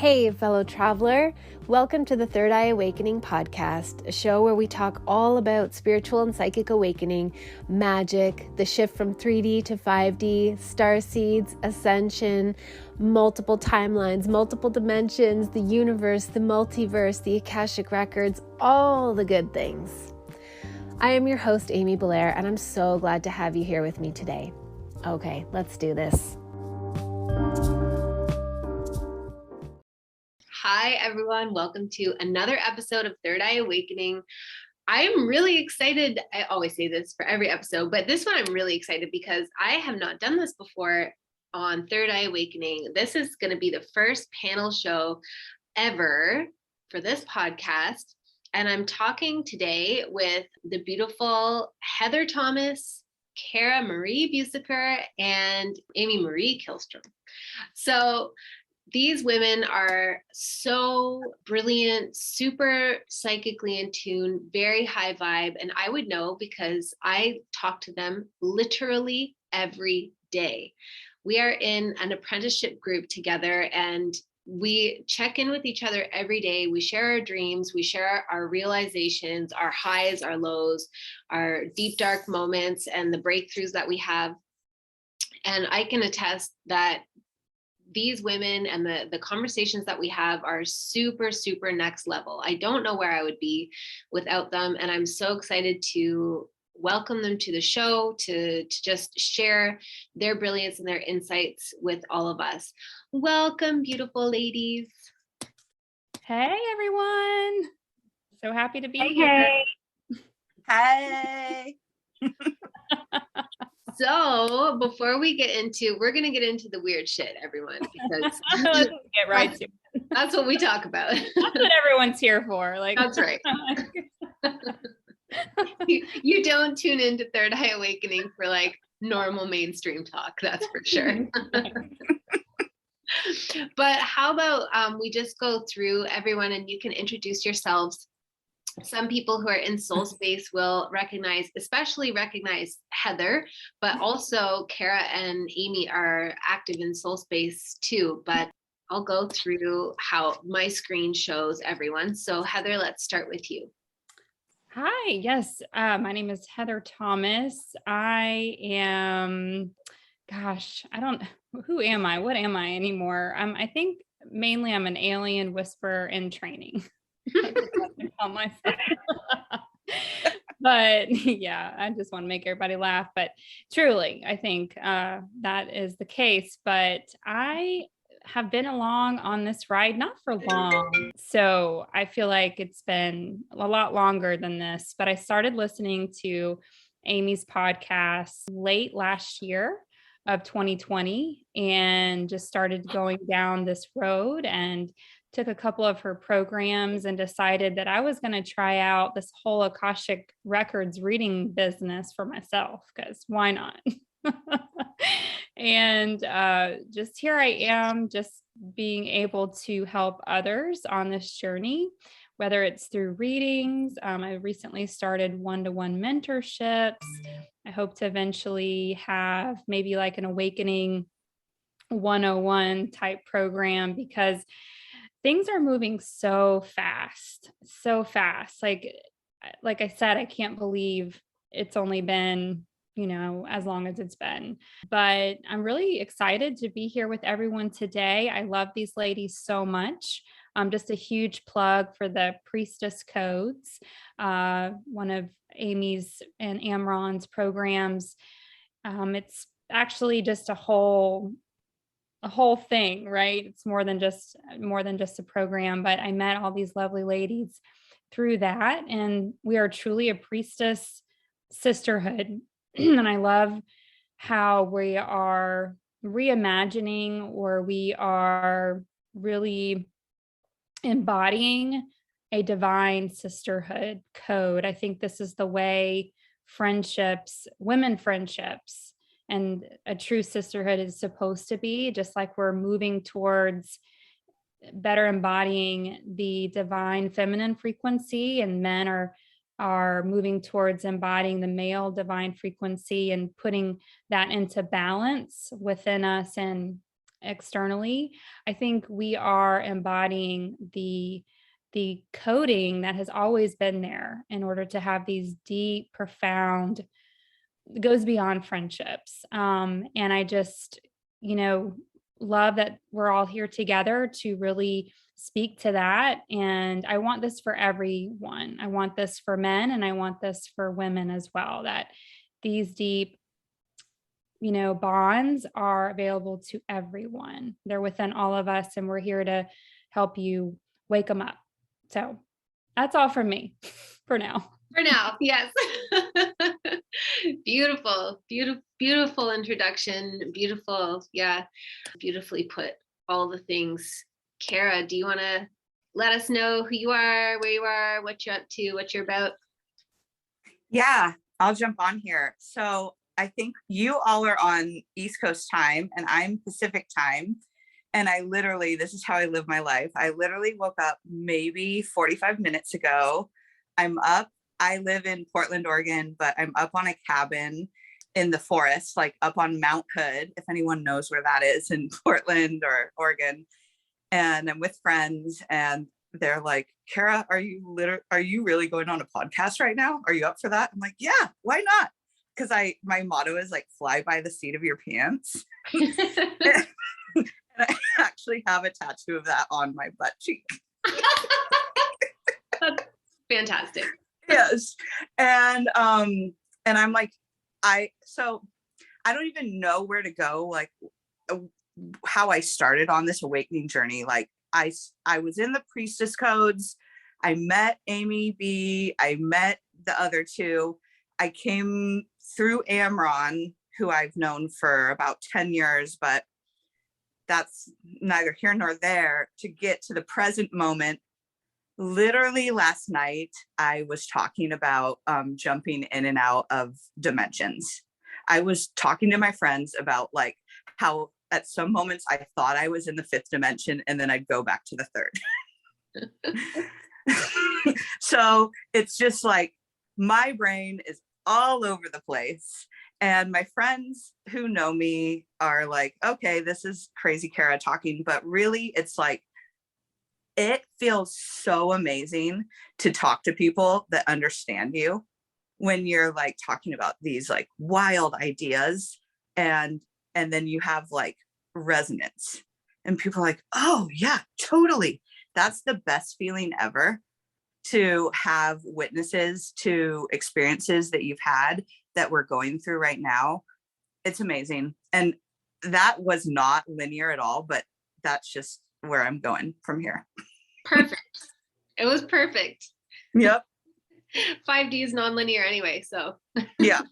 Hey, fellow traveler. Welcome to the Third Eye Awakening podcast, a show where we talk all about spiritual and psychic awakening, magic, the shift from 3D to 5D, star seeds, ascension, multiple timelines, multiple dimensions, the universe, the multiverse, the Akashic records, all the good things. I am your host, Amy Belair, and I'm so glad to have you here with me today. Okay, let's do this. Hi, everyone. Welcome to another episode of Third Eye Awakening. I'm really excited. I always say this for every episode, but this one I'm really excited because I have not done this before on Third Eye Awakening. This is going to be the first panel show ever for this podcast. And I'm talking today with the beautiful Heather Thomas, Cara Marie Busacker, and Amy Marie Kihlstrom. So these women are so brilliant, super psychically in tune, very high vibe. And I would know because I talk to them literally every day. We are in an apprenticeship group together and we check in with each other every day. We share our dreams. We share our realizations, our highs, our lows, our deep, dark moments, and the breakthroughs that we have. And I can attest that these women and the conversations that we have are super, super next level. I don't know where I would be without them. And I'm so excited to welcome them to the show, to just share their brilliance and their insights with all of us. Welcome, beautiful ladies. Hey, everyone. So happy to be here. Hey. So before we get into, we're going to get into the weird shit, everyone, because let's get right to it. That's what we talk about. That's what everyone's here for. Like, that's right. You don't tune into Third Eye Awakening for like normal mainstream talk. That's for sure. But how about we just go through everyone and you can introduce yourselves. Some people who are in soul space will especially recognize Heather, but also Cara and Amy are active in soul space too. But I'll go through how my screen shows everyone. So Heather, let's start with you. Hi, yes. My name is Heather Thomas. I am, who am I? What am I anymore? I think mainly I'm an alien whisperer in training. But yeah, I just want to make everybody laugh. But truly, I think that is the case. But I have been along on this ride, not for long. So I feel like it's been a lot longer than this. But I started listening to Amy's podcast late last year of 2020 and just started going down this road and took a couple of her programs and decided that I was going to try out this whole Akashic Records reading business for myself, because why not? And just here I am, just being able to help others on this journey, whether it's through readings. I recently started one-to-one mentorships. I hope to eventually have maybe like an awakening 101 type program, because things are moving so fast. Like I said, I can't believe it's only been, as long as it's been. But I'm really excited to be here with everyone today. I love these ladies so much. Just a huge plug for the Priestess Codes, one of Amy's and Amron's programs. It's actually just a whole thing, right? It's more than just a program, but I met all these lovely ladies through that. And we are truly a priestess sisterhood. And I love how we are reimagining, or we are really embodying a divine sisterhood code. I think this is the way women friendships, and a true sisterhood is supposed to be, just like we're moving towards better embodying the divine feminine frequency, and men are moving towards embodying the male divine frequency and putting that into balance within us, and externally. I think we are embodying the coding that has always been there in order to have these deep, profound, it goes beyond friendships. And I just, you know, love that we're all here together to really speak to that. And I want this for everyone. I want this for men and I want this for women as well, that these deep, you know, bonds are available to everyone. They're within all of us, and we're here to help you wake them up. So that's all from me for now. For now, yes. Beautiful, beautiful, beautiful introduction. Beautiful, yeah, beautifully put. All the things. Cara, do you want to let us know who you are, where you are, what you're up to, what you're about? Yeah, I'll jump on here. So I think you all are on East Coast time and I'm Pacific time. And I literally, this is how I live my life. I literally woke up maybe 45 minutes ago. I'm up. I live in Portland, Oregon, but I'm up on a cabin in the forest, like up on Mount Hood, if anyone knows where that is in Portland or Oregon. And I'm with friends and they're like, Cara, are you really going on a podcast right now? Are you up for that? I'm like, yeah, why not? Because my motto is like, fly by the seat of your pants. And I actually have a tattoo of that on my butt cheek. That's fantastic. Yes. And I'm like, so I don't even know where to go, like how I started on this awakening journey. Like I was in the priestess codes. I met Amy B. I met the other two. I came through Amron, who I've known for about 10 years, but that's neither here nor there, to get to the present moment. Literally last night, I was talking about jumping in and out of dimensions. I was talking to my friends about like how at some moments I thought I was in the 5th dimension and then I'd go back to the 3rd. So it's just like my brain is all over the place. And my friends who know me are like, okay, this is crazy Cara talking, but really it's like, it feels so amazing to talk to people that understand you when you're like talking about these like wild ideas and then you have like resonance and people are like, oh yeah, totally. That's the best feeling ever, to have witnesses to experiences that you've had that we're going through right now. It's amazing. And that was not linear at all, but that's just where I'm going from here. Perfect. It was perfect. Yep. 5D is non-linear anyway, so. Yeah.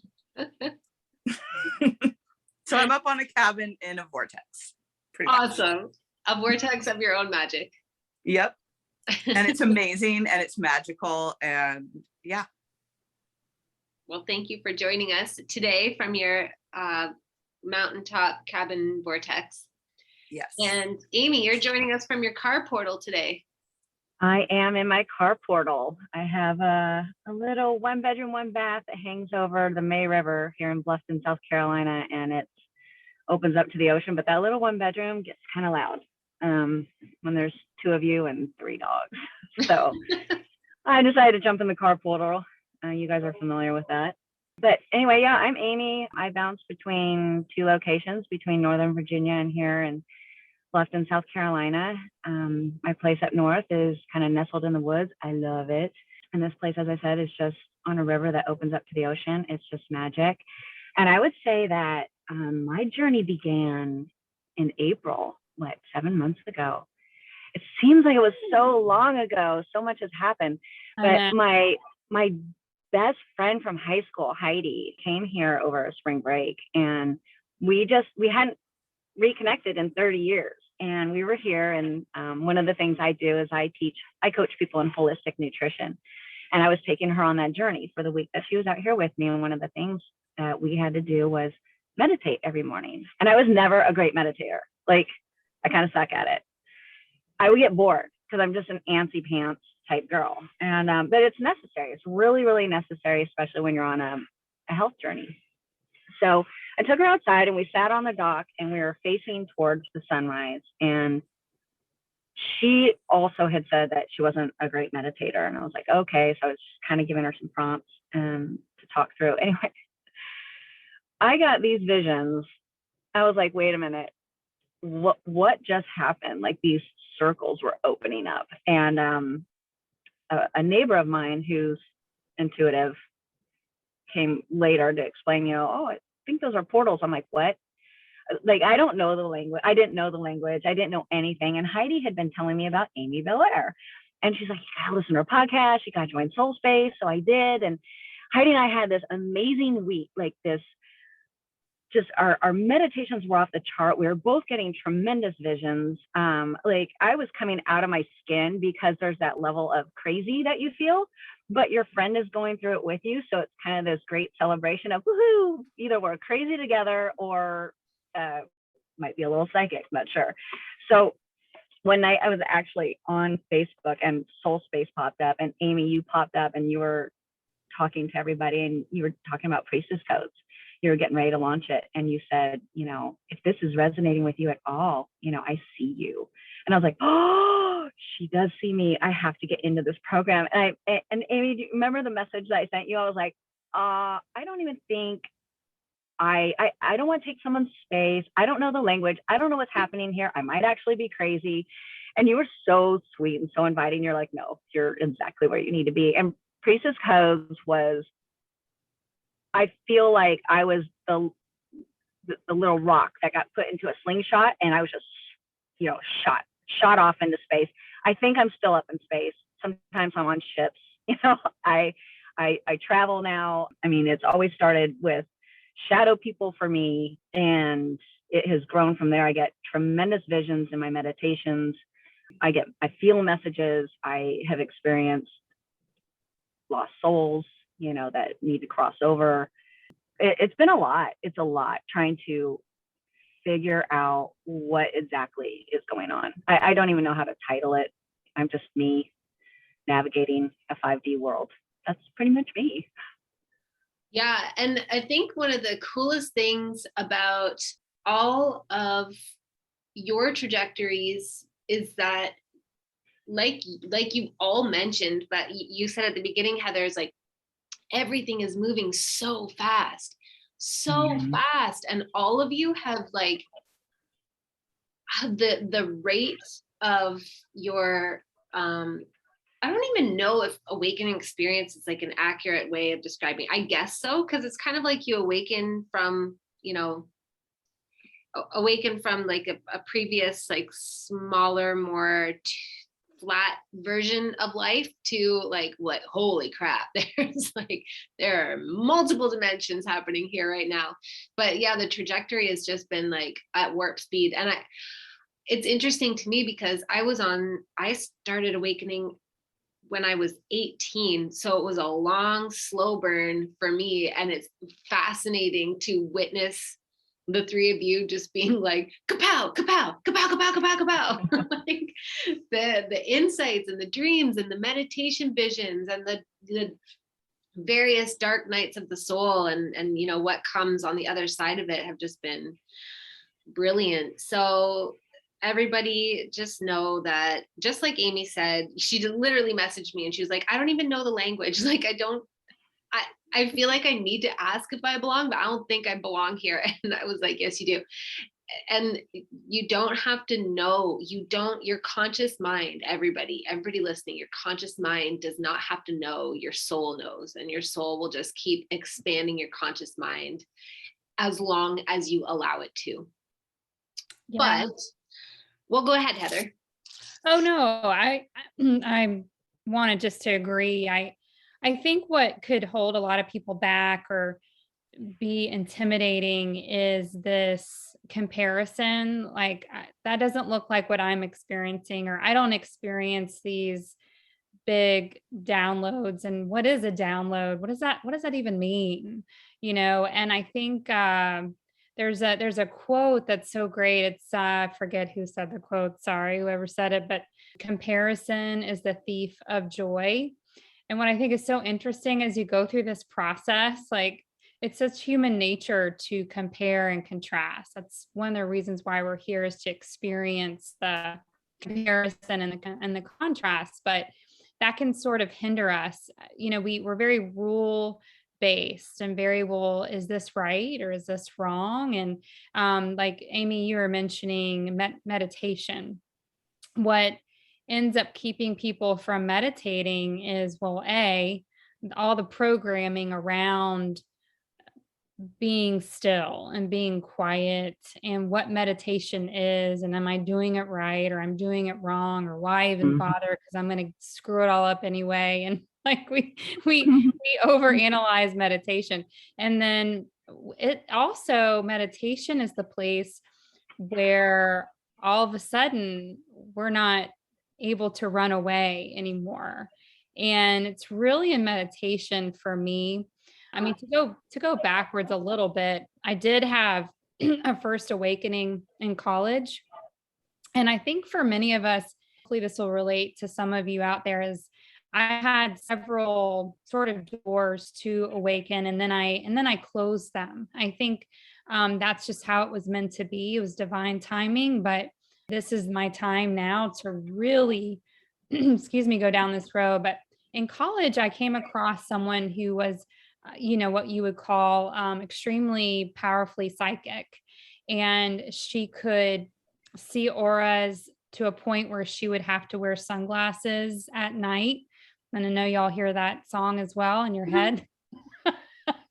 So I'm up on a cabin in a vortex. Pretty awesome. much. A vortex of your own magic. Yep. And it's amazing and it's magical and yeah. Well, thank you for joining us today from your mountaintop cabin vortex. Yes. And Amy, you're joining us from your car portal today. I am in my car portal. I have a little 1-bedroom, 1-bath that hangs over the May River here in Bluffton, South Carolina, and it opens up to the ocean. But that little 1-bedroom gets kind of loud when there's 2 of you and 3 dogs. So I decided to jump in the car portal. You guys are familiar with that. But anyway, yeah, I'm Amy. I bounce between 2 locations, between Northern Virginia and here in Bluffton, South Carolina. My place up north is kind of nestled in the woods. I love it. And this place, as I said, is just on a river that opens up to the ocean. It's just magic. And I would say that my journey began in April, 7 months ago. It seems like it was so long ago. So much has happened. But my best friend from high school, Heidi, came here over a spring break, and we hadn't reconnected in 30 years. And we were here, and one of the things I do is I coach people in holistic nutrition. And I was taking her on that journey for the week that she was out here with me. And one of the things that we had to do was meditate every morning. And I was never a great meditator. Like, I kind of suck at it. I would get bored because I'm just an antsy pants type girl. And but it's necessary. It's really, really necessary, especially when you're on a health journey. So I took her outside and we sat on the dock and we were facing towards the sunrise. And she also had said that she wasn't a great meditator. And I was like, okay. So I was just kind of giving her some prompts to talk through. Anyway, I got these visions. I was like, wait a minute, what just happened? Like these circles were opening up. And a neighbor of mine who's intuitive came later to explain, oh, I think those are portals. I'm like, what? Like, I don't know the language. I didn't know the language. I didn't know anything. And Heidi had been telling me about Amy Belair. And she's like, you gotta listen to her podcast. You gotta join Soul Space. So I did. And Heidi and I had this amazing week, like this, just our meditations were off the chart. We were both getting tremendous visions. Like I was coming out of my skin because there's that level of crazy that you feel, but your friend is going through it with you. So it's kind of this great celebration of woohoo, either we're crazy together or might be a little psychic, not sure. So one night I was actually on Facebook and Soul Space popped up, and Amy, you popped up and you were talking to everybody and you were talking about priestess codes. You were getting ready to launch it. And you said, if this is resonating with you at all, I see you. And I was like, oh, she does see me. I have to get into this program. And Amy, do you remember the message that I sent you? I was like, I don't even think I don't want to take someone's space. I don't know the language. I don't know what's happening here. I might actually be crazy. And you were so sweet and so inviting. You're like, no, you're exactly where you need to be. And Priestess Codes was, I feel like I was the little rock that got put into a slingshot, and I was just, shot off into space. I think I'm still up in space. Sometimes I'm on ships. I travel now. I mean, it's always started with shadow people for me, and it has grown from there. I get tremendous visions in my meditations. I feel messages. I have experienced lost souls, that need to cross over. It's been a lot. It's a lot trying to figure out what exactly is going on. I don't even know how to title it. I'm just me navigating a 5D world. That's pretty much me. Yeah. And I think one of the coolest things about all of your trajectories is that, like you all mentioned, but you said at the beginning, Heather, is like, everything is moving so fast, fast. And all of you have like the rate of your, I don't even know if awakening experience is like an accurate way of describing. I guess so. Cause it's kind of like you awaken from, like a previous, like smaller, more flat version of life to like, what, holy crap, there are multiple dimensions happening here right now. But yeah, the trajectory has just been like at warp speed. And it's interesting to me because I started awakening when I was 18. So it was a long, slow burn for me. And it's fascinating to witness the three of you just being like, kapow, kapow, kapow, kapow, kapow, kapow. Like the insights and the dreams and the meditation visions and the various dark nights of the soul and what comes on the other side of it have just been brilliant. So everybody just know that, just like Amy said, she literally messaged me and she was like, I don't even know the language. Like, I feel like I need to ask if I belong, but I don't think I belong here. And I was like, yes, you do. And you don't have to know, your conscious mind, everybody listening, your conscious mind does not have to know, your soul knows, and your soul will just keep expanding your conscious mind as long as you allow it to. Yeah. But, well, go ahead, Heather. Oh, no, I wanted just to agree. I think what could hold a lot of people back or be intimidating is this comparison. Like, that doesn't look like what I'm experiencing, or I don't experience these big downloads. And what is a download? What does that even mean? And I think there's a quote that's so great. It's I forget who said the quote. Sorry, whoever said it, but comparison is the thief of joy. And what I think is so interesting as you go through this process, like, it's such human nature to compare and contrast. That's one of the reasons why we're here, is to experience the comparison and the contrast, but that can sort of hinder us. We're very rule based and very, well, is this right or is this wrong? And like Amy, you were mentioning meditation. What ends up keeping people from meditating is, well, all the programming around being still and being quiet and what meditation is, and am I doing it right or I'm doing it wrong, or why even bother, because I'm going to screw it all up anyway. And like we overanalyze meditation. And then meditation is the place where all of a sudden we're not able to run away anymore. And it's really in meditation for me. I mean, to go backwards a little bit, I did have a first awakening in college. And I think for many of us, hopefully this will relate to some of you out there, is I had several sort of doors to awaken, and then I closed them. I think that's just how it was meant to be. It was divine timing, but this is my time now to really, go down this road. But in college, I came across someone who was, what you would call extremely powerfully psychic. And she could see auras to a point where she would have to wear sunglasses at night. And I know y'all hear that song as well in your head.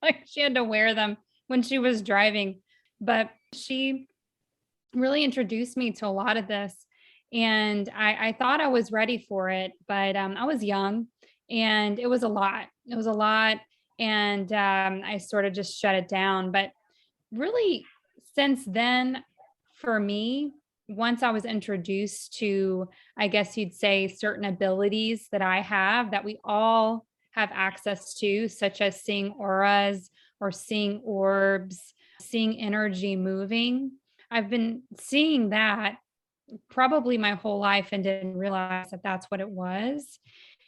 Like she had to wear them when she was driving. But she really introduced me to a lot of this. And I thought I was ready for it, but I was young and it was a lot. It was a lot. And I sort of just shut it down. But really, since then, for me, once I was introduced to, I guess you'd say, certain abilities that I have, that we all have access to, such as seeing auras or seeing orbs, seeing energy moving. I've been seeing that probably my whole life and didn't realize that that's what it was.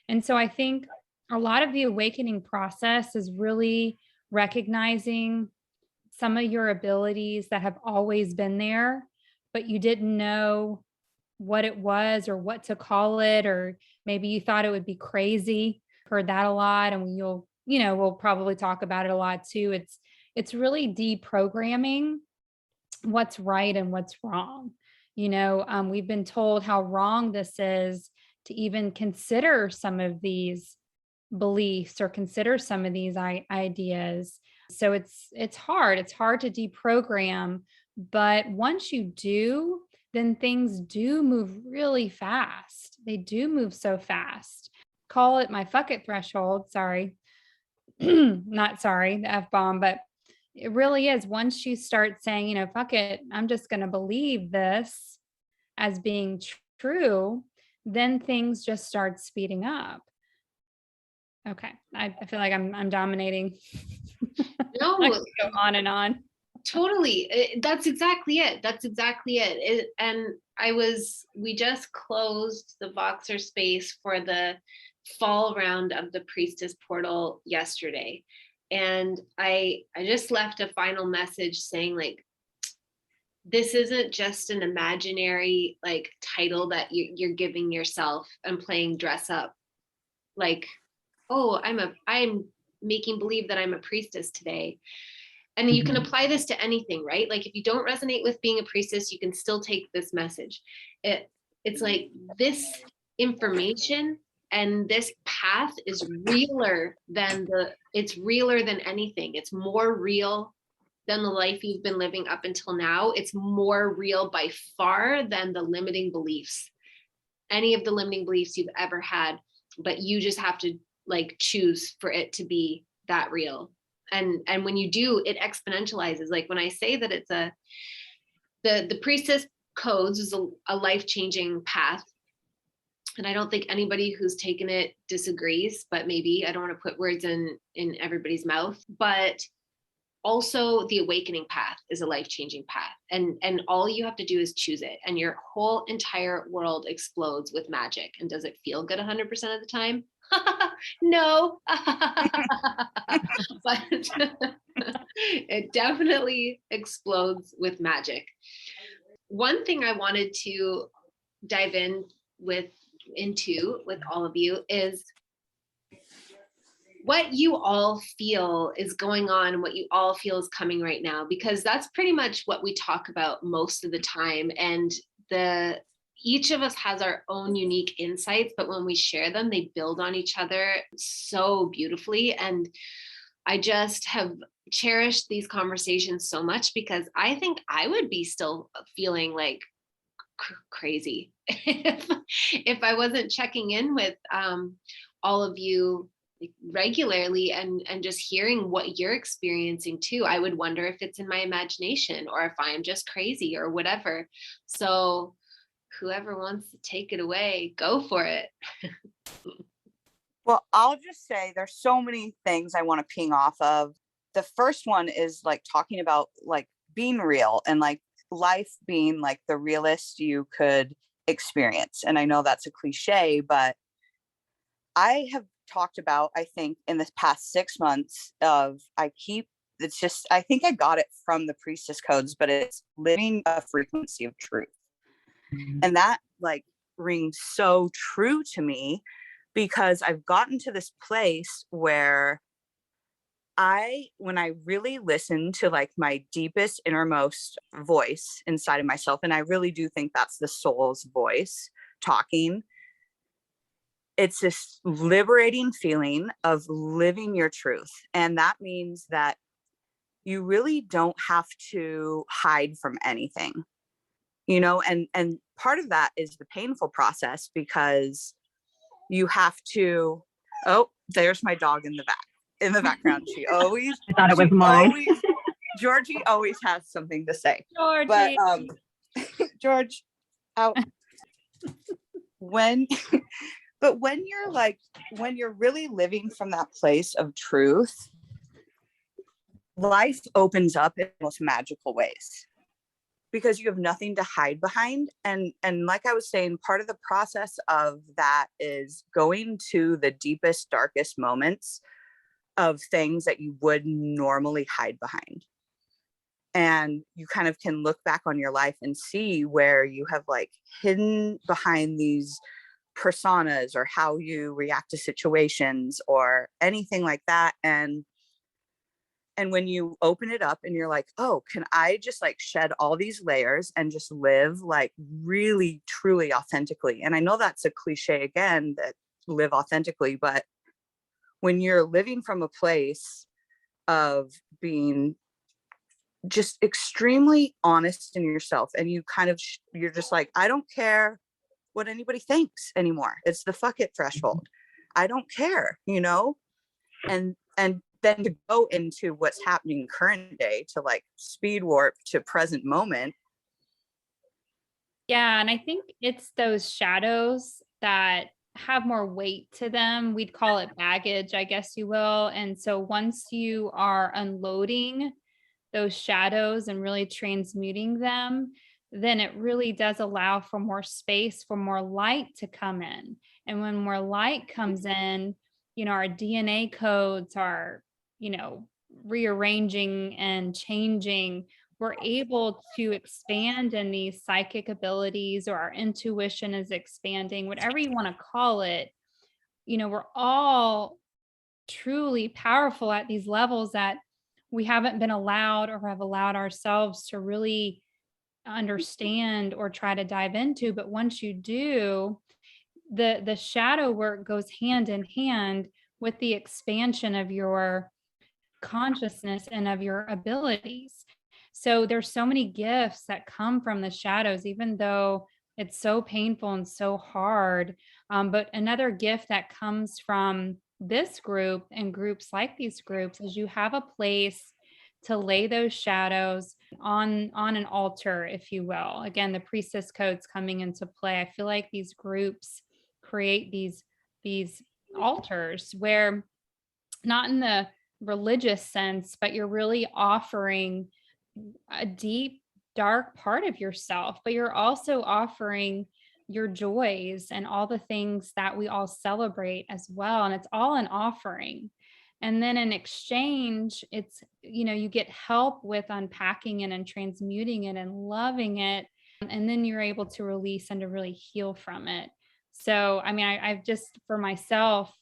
And so I think a lot of the awakening process is really recognizing some of your abilities that have always been there, but you didn't know what it was or what to call it, or maybe you thought it would be crazy. Heard that a lot, and we'll probably talk about it a lot too. It's really deprogramming what's right and what's wrong. We've been told how wrong this is to even consider some of these beliefs or consider some of these ideas. So it's hard to deprogram, but once you do, then things do move really fast. They do move so fast. Call it my fuck it threshold. Sorry. Not sorry, the F-bomb, but it really is. Once you start saying, fuck it, I'm just going to believe this as being true, then things just start speeding up. Okay. I feel like I'm dominating. No, I could go on and on. Totally. That's exactly it. And we just closed the Voxer space for the fall round of the Priestess Portal yesterday. And I just left a final message saying, like, this isn't just an imaginary like title that you're giving yourself and playing dress up. Like, oh, I'm making believe that I'm a priestess today. And you can apply this to anything, right? Like if you don't resonate with being a priestess, you can still take this message. It's like this information and this path is realer than anything. It's more real than the life you've been living up until now. It's more real by far than the limiting beliefs, any of the limiting beliefs you've ever had, but you just have to like choose for it to be that real. And when you do, it exponentializes. Like when I say that it's the priestess codes is a life-changing path. And I don't think anybody who's taken it disagrees, but maybe I don't want to put words in everybody's mouth, but also the awakening path is a life-changing path. And all you have to do is choose it. And your whole entire world explodes with magic. And does it feel good 100% of the time? No. It definitely explodes with magic. One thing I wanted to dive into with all of you is what you all feel is going on, what you all feel is coming right now, because that's pretty much what we talk about most of the time. And each of us has our own unique insights, but when we share them, they build on each other so beautifully. And I just have cherished these conversations so much, because I think I would be still feeling like crazy if I wasn't checking in with all of you regularly and just hearing what you're experiencing too. I would wonder if it's in my imagination or if I'm just crazy or whatever. So whoever wants to take it away, go for it. Well, I'll just say there's so many things I want to ping off of. The first one is like talking about like being real and like life being like the realest you could experience. And I know that's a cliche, but I have talked about, I think in this past 6 months I think I got it from the priestess codes, but it's living a frequency of truth. And that like rings so true to me, because I've gotten to this place where when I really listen to like my deepest innermost voice inside of myself, and I really do think that's the soul's voice talking, it's this liberating feeling of living your truth. And that means that you really don't have to hide from anything, and part of that is the painful process, because you have to, oh, there's my dog in the background. She always, I thought it was mine. Georgie always has something to say. Georgie. But George, out. when you're really living from that place of truth, life opens up in most magical ways, because you have nothing to hide behind. And like I was saying, part of the process of that is going to the deepest, darkest moments of things that you would normally hide behind. And you kind of can look back on your life and see where you have like hidden behind these personas, or how you react to situations or anything like that. And when you open it up and you're like, oh, can I just like shed all these layers and just live like really, truly authentically? And I know that's a cliche again, that live authentically, but when you're living from a place of being just extremely honest in yourself, and you kind of, you're just like, I don't care what anybody thinks anymore. It's the fuck it threshold. I don't care, and then to go into what's happening current day, to like speed warp to present moment. Yeah. And I think it's those shadows that have more weight to them. We'd call it baggage, I guess you will. And so once you are unloading those shadows and really transmuting them, then it really does allow for more space, for more light to come in. And when more light comes in, our DNA codes are, rearranging and changing. We're able to expand in these psychic abilities, or our intuition is expanding, whatever you want to call it. We're all truly powerful at these levels that we haven't been allowed, or have allowed ourselves to really understand or try to dive into. But once you do, the shadow work goes hand in hand with the expansion of your consciousness and of your abilities. So there's so many gifts that come from the shadows, even though it's so painful and so hard. But another gift that comes from this group and groups like these groups is you have a place to lay those shadows on an altar, if you will. Again, the priestess codes coming into play. I feel like these groups create these altars where, not in the religious sense, but you're really offering a deep, dark part of yourself, but you're also offering your joys and all the things that we all celebrate as well. And it's all an offering. And then in exchange, it's, you get help with unpacking it and transmuting it and loving it. And then you're able to release and to really heal from it. So, I mean, I've just, for myself,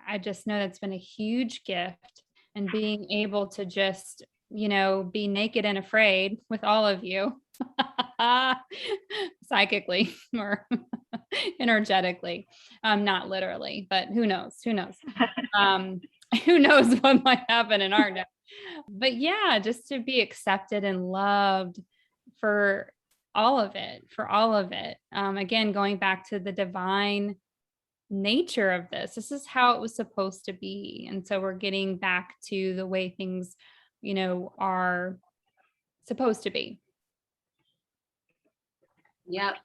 I just know that's been a huge gift, and being able to just, be naked and afraid with all of you psychically or energetically, not literally, but who knows, who knows what might happen in our day. But yeah, just to be accepted and loved for all of it. Again, going back to the divine nature of this is how it was supposed to be. And so we're getting back to the way things, are supposed to be. Yep.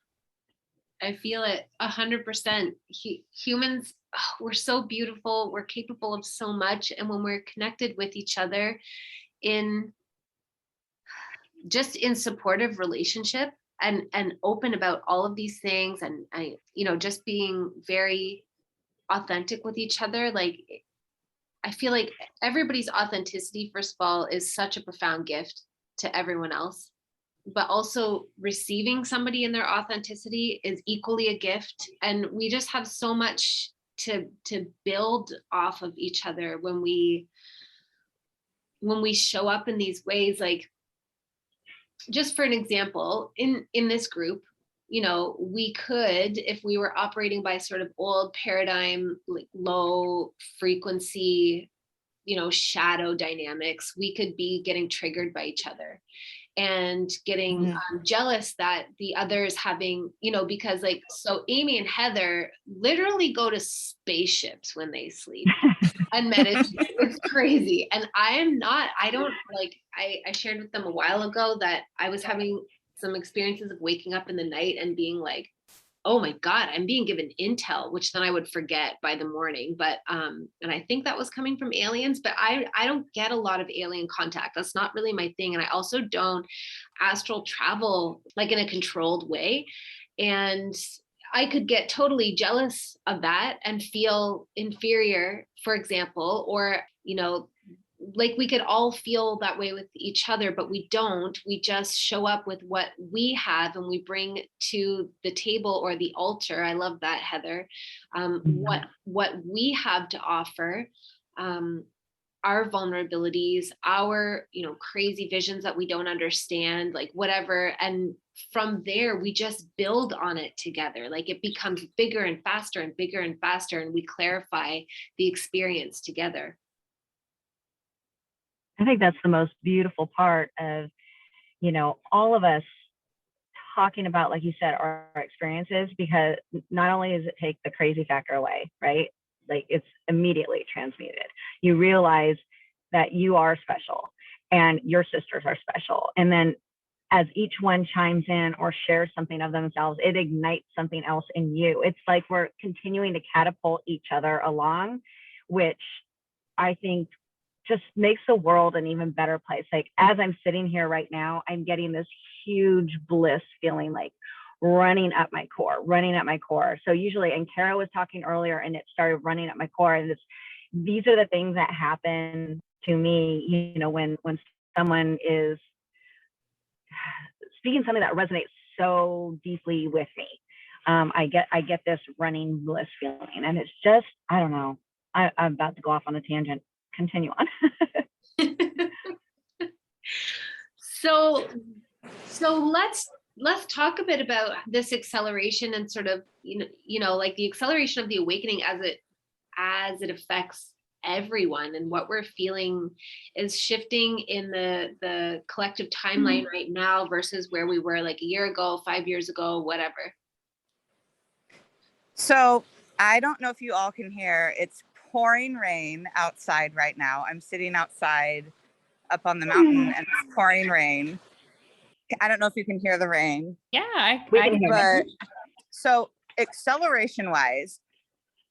I feel it 100%. Humans, we're so beautiful. We're capable of so much. And when we're connected with each other in supportive relationship and open about all of these things, and just being very authentic with each other, like, I feel like everybody's authenticity, first of all, is such a profound gift to everyone else, but also receiving somebody in their authenticity is equally a gift. And we just have so much to build off of each other when we show up in these ways. Like, just for an example, in this group, we could, if we were operating by sort of old paradigm, like low frequency, shadow dynamics, we could be getting triggered by each other and getting jealous that the others having, because like, so Amy and Heather literally go to spaceships when they sleep and meditate. It's crazy. And I shared with them a while ago that I was having some experiences of waking up in the night and being like, oh my God, I'm being given intel, which then I would forget by the morning. But, and I think that was coming from aliens, but I don't get a lot of alien contact. That's not really my thing. And I also don't astral travel like in a controlled way. And I could get totally jealous of that and feel inferior, for example, or, like we could all feel that way with each other, but we don't. We just show up with what we have and we bring to the table or the altar. I love that, Heather. What we have to offer, our vulnerabilities, our, crazy visions that we don't understand, like whatever. And from there, we just build on it together. Like it becomes bigger and faster and bigger and faster. And we clarify the experience together. I think that's the most beautiful part of, all of us talking about, like you said, our experiences, because not only does it take the crazy factor away, right? Like it's immediately transmuted. You realize that you are special and your sisters are special. And then as each one chimes in or shares something of themselves, it ignites something else in you. It's like we're continuing to catapult each other along, which I think just makes the world an even better place. Like as I'm sitting here right now, I'm getting this huge bliss feeling, like running up my core. So usually, and Cara was talking earlier and it started running up my core. And these are the things that happen to me, when someone is speaking something that resonates so deeply with me. I get this running bliss feeling, and it's just, I don't know. I'm about to go off on a tangent. Continue on. So let's talk a bit about this acceleration and sort of, like the acceleration of the awakening as it affects everyone, and what we're feeling is shifting in the collective timeline right now versus where we were like a year ago, 5 years ago, whatever. So I don't know if you all can hear, it's pouring rain outside right now. I'm sitting outside up on the mountain and it's pouring rain. I don't know if you can hear the rain. Yeah, we can hear it. So acceleration wise,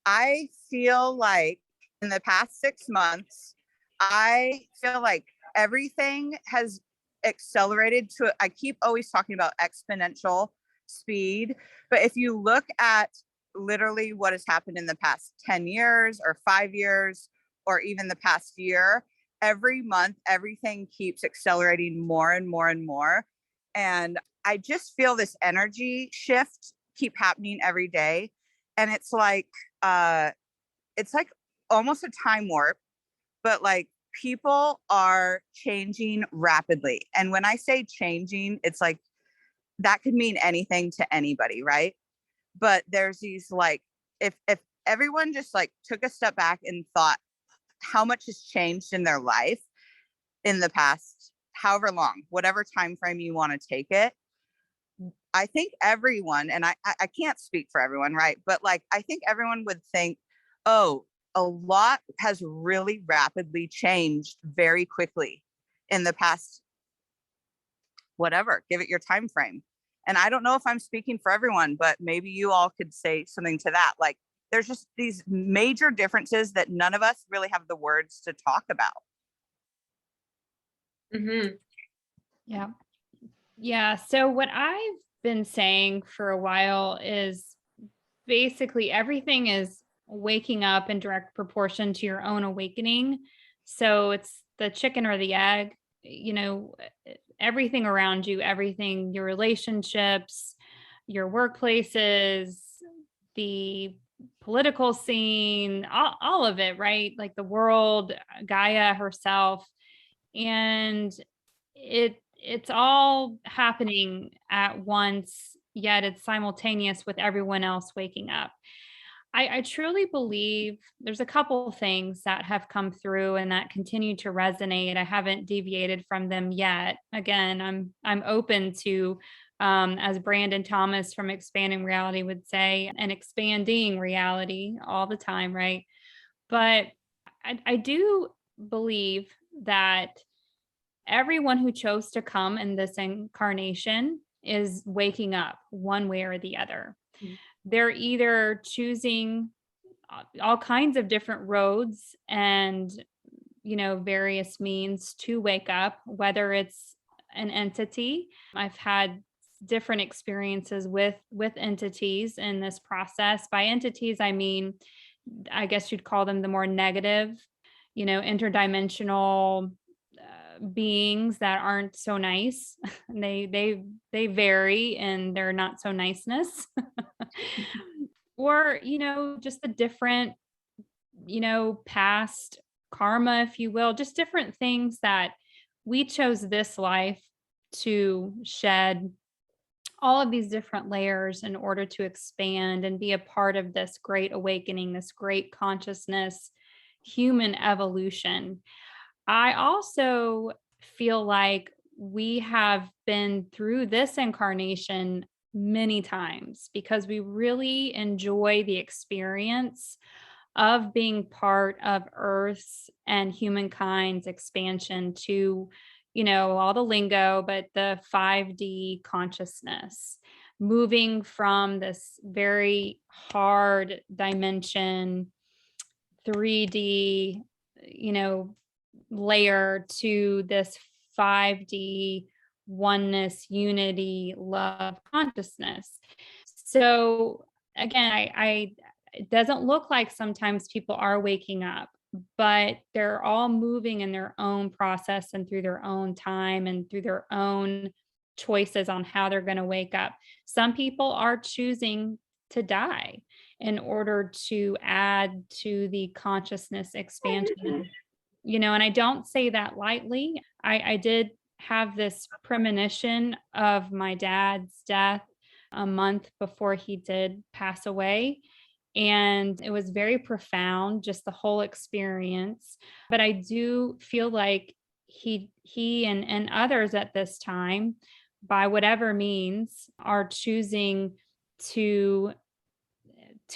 I feel like in the past 6 months, I feel like everything has accelerated to, I keep always talking about exponential speed, but if you look at literally what has happened in the past 10 years or 5 years or even the past year, every month, everything keeps accelerating more and more and more. And I just feel this energy shift keep happening every day. And it's like almost a time warp, but like people are changing rapidly. And when I say changing, it's like that could mean anything to anybody, right? But there's these like, if everyone just like took a step back and thought how much has changed in their life in the past, however long, whatever time frame you want to take it, I think everyone, and I can't speak for everyone, right? But like, I think everyone would think, oh, a lot has really rapidly changed very quickly in the past, whatever, give it your time frame. And I don't know if I'm speaking for everyone, but maybe you all could say something to that. Like, there's just these major differences that none of us really have the words to talk about. Mm-hmm. Yeah. Yeah. So what I've been saying for a while is basically everything is waking up in direct proportion to your own awakening. So it's the chicken or the egg, everything around you, everything, your relationships, your workplaces, the political scene, all of it, right? Like the world, Gaia herself. And it's all happening at once, yet it's simultaneous with everyone else waking up. I truly believe there's a couple things that have come through and that continue to resonate. I haven't deviated from them yet. Again, I'm open to, as Brandon Thomas from Expanding Reality would say, and expanding reality all the time, right? But I do believe that everyone who chose to come in this incarnation is waking up one way or the other. Mm-hmm. They're either choosing all kinds of different roads and, various means to wake up, whether it's an entity. I've had different experiences with entities in this process. By entities, I mean, I guess you'd call them the more negative, interdimensional beings that aren't so nice. they vary in their not so niceness. Or just the different past karma, if you will, just different things that we chose this life to shed all of these different layers in order to expand and be a part of this great awakening, this great consciousness, human evolution. I also feel like we have been through this incarnation many times because we really enjoy the experience of being part of Earth's and humankind's expansion to, all the lingo, but the 5D consciousness, moving from this very hard dimension, 3D, layer to this 5D oneness, unity, love consciousness. So again, it doesn't look like sometimes people are waking up, but they're all moving in their own process and through their own time and through their own choices on how they're going to wake up. Some people are choosing to die in order to add to the consciousness expansion. And I don't say that lightly. I did have this premonition of my dad's death a month before he did pass away. And it was very profound, just the whole experience. But I do feel like he and others at this time, by whatever means, are choosing to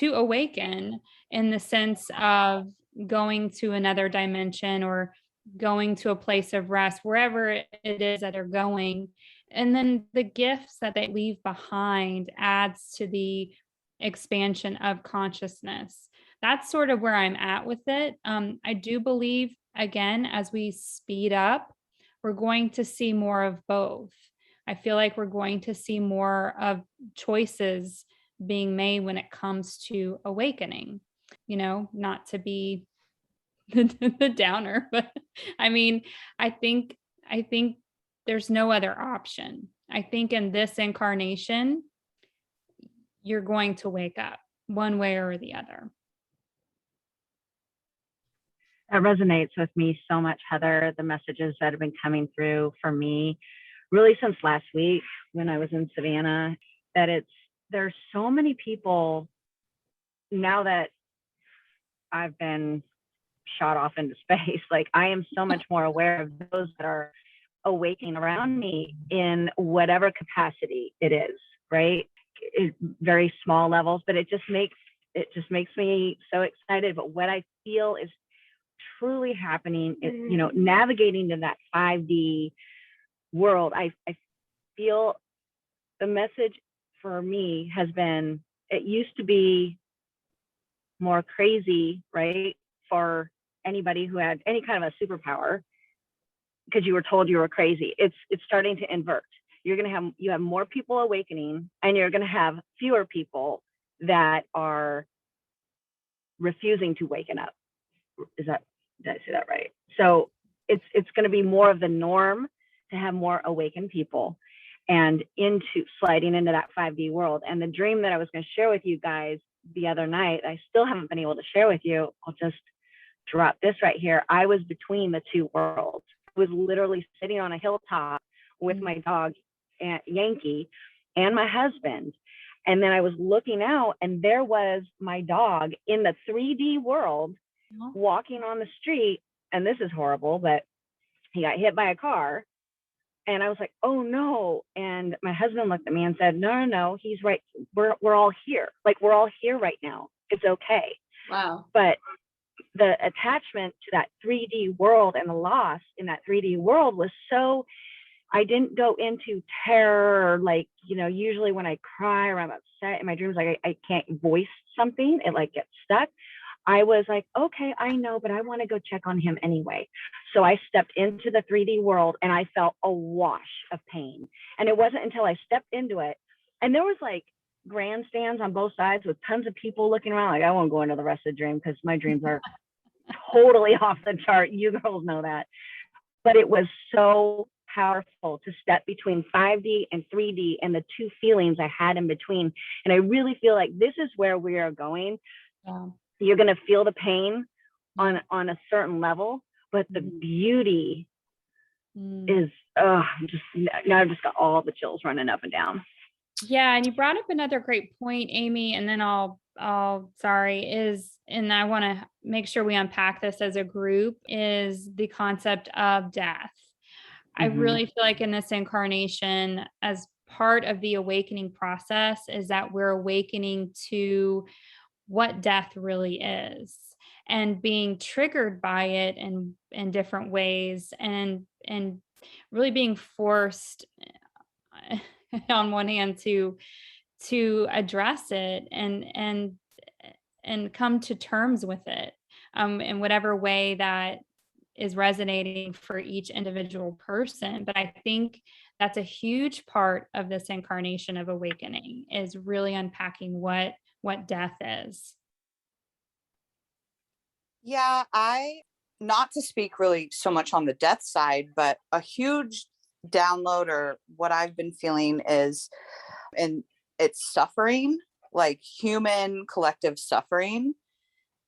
awaken in the sense of going to another dimension or going to a place of rest, wherever it is that they're going. And then the gifts that they leave behind adds to the expansion of consciousness. That's sort of where I'm at with it. I do believe, again, as we speed up, we're going to see more of both. I feel like we're going to see more of choices being made when it comes to awakening, not to be the downer, but I mean, I think there's no other option. I think in this incarnation, you're going to wake up one way or the other. That resonates with me so much, Heather. The messages that have been coming through for me really since last week when I was in Savannah, that there's so many people now that I've been shot off into space. Like, I am so much more aware of those that are awakening around me in whatever capacity it is, right? Very small levels, but it just makes me so excited. But what I feel is truly happening is, navigating to that 5D world. I feel the message for me has been, it used to be more crazy, right? For anybody who had any kind of a superpower, because you were told you were crazy. It's starting to invert. You have more people awakening, and you're going to have fewer people that are refusing to waken up. Did I say that right? So it's going to be more of the norm to have more awakened people and sliding into that 5D world. And the dream that I was going to share with you guys the other night, I still haven't been able to share with you. I'll just drop this right here. I was between the two worlds. I was literally sitting on a hilltop with my dog, Yankee, and my husband. And then I was looking out, and there was my dog in the 3D world walking on the street. And this is horrible, but he got hit by a car. And I was like, oh no. And my husband looked at me and said, no, he's right. We're all here. Like, we're all here right now. It's okay. Wow. But the attachment to that 3D world and the loss in that 3D world was so, I didn't go into terror, or like, usually when I cry or I'm upset in my dreams, like I can't voice something, it like gets stuck. I was like, okay, I know, but I want to go check on him anyway. So I stepped into the 3D world, and I felt a wash of pain. And it wasn't until I stepped into it, and there was like grandstands on both sides with tons of people looking around. Like, I won't go into the rest of the dream because my dreams are totally off the chart. You girls know that. But it was so powerful to step between 5D and 3D and the two feelings I had in between. And I really feel like this is where we are going. Yeah. You're going to feel the pain on a certain level, but the beauty is, now I've just got all the chills running up and down. Yeah. And you brought up another great point, Amy, and then and I want to make sure we unpack this as a group, is the concept of death. I really feel like in this incarnation, as part of the awakening process, is that we're awakening to what death really is, and being triggered by it in different ways, and really being forced on one hand to address it and come to terms with it in whatever way that is resonating for each individual person. But I think that's a huge part of this incarnation of awakening, is really unpacking what death is. Yeah, not to speak really so much on the death side, but a huge download, or what I've been feeling, is, and it's suffering, like human collective suffering.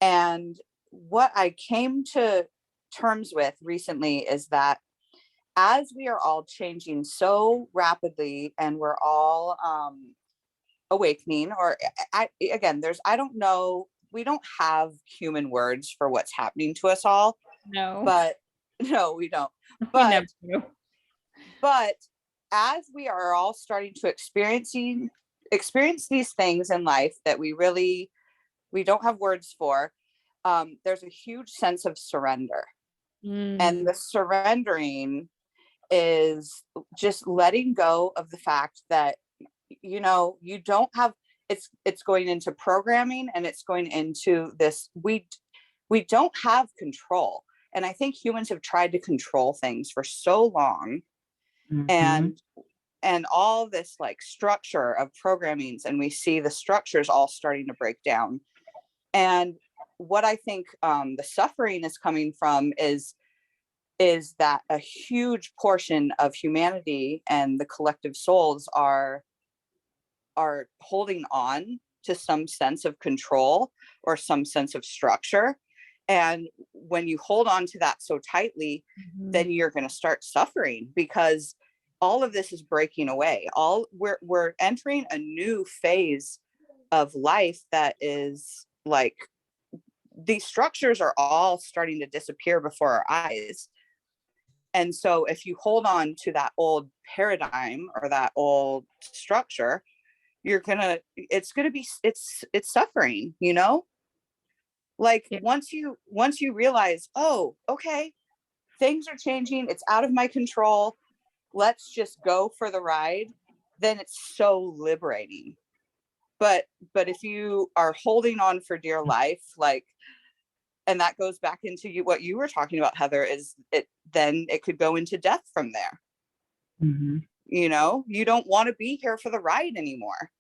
And what I came to terms with recently is that as we are all changing so rapidly, and we're all awakening, or I don't know, we don't have human words for what's happening to us all. No. But no, we don't. We never do. But as we are all starting to experience these things in life that we don't have words for, there's a huge sense of surrender. And the surrendering is just letting go of the fact that, you don't have, it's going into programming, and it's going into this, we don't have control. And I think humans have tried to control things for so long, and all this like structure of programmings, and we see the structures all starting to break down. And what I think the suffering is coming from is that a huge portion of humanity and the collective souls are holding on to some sense of control or some sense of structure. And when you hold on to that so tightly, then you're going to start suffering, because all of this is breaking away. We're entering a new phase of life that is like, these structures are all starting to disappear before our eyes. And so if you hold on to that old paradigm or that old structure, it's suffering, you know? Like, Yeah. once you realize, oh, okay, things are changing, it's out of my control, let's just go for the ride, then it's so liberating. But if you are holding on for dear life, like, and that goes back into what you were talking about, Heather, then it could go into death from there. Mm-hmm. You know, you don't want to be here for the ride anymore.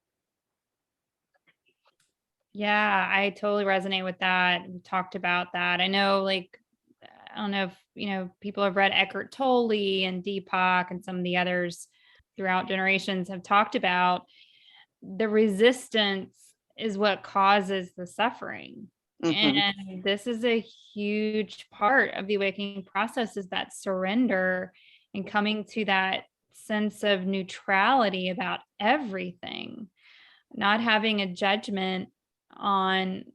Yeah, I totally resonate with that. We talked about that. I know, like, I don't know if, people have read Eckhart Tolle and Deepak and some of the others throughout generations have talked about the resistance is what causes the suffering. Mm-hmm. And this is a huge part of the awakening process, is that surrender and coming to that sense of neutrality about everything, not having a judgment on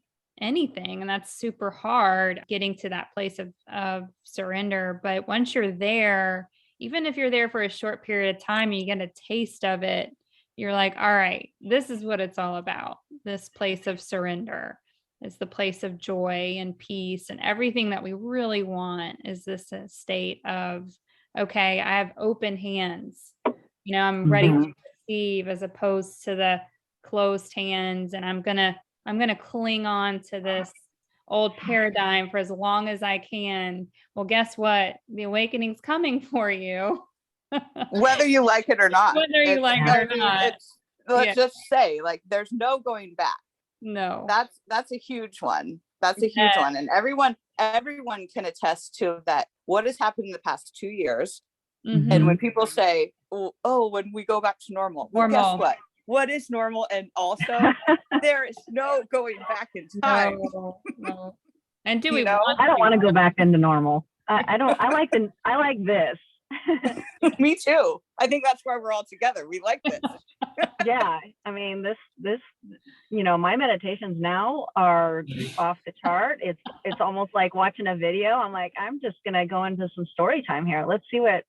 anything. And that's super hard, getting to that place of surrender. But once you're there, even if you're there for a short period of time, you get a taste of it, you're like, all right, this is what it's all about. This place of surrender is the place of joy and peace, and everything that we really want is this state of, okay, I have open hands, I'm ready to receive, as opposed to the closed hands, and I'm gonna cling on to this old paradigm for as long as I can. Well, guess what? The awakening's coming for you. Whether you like it or not. Whether you like it or not. Let's just say, like, there's no going back. No. That's a huge one. That's a huge one. And everyone can attest to that. What has happened in the past 2 years? Mm-hmm. And when people say, oh, when we go back to normal, well, guess what? What is normal? And also, there is no going back in time. No. And do we want? I don't want to go back into normal. I don't. I like this. Me too. I think that's why we're all together. We like this. Yeah. I mean, this, my meditations now are off the chart. It's almost like watching a video. I'm like, I'm just going to go into some story time here. Let's see what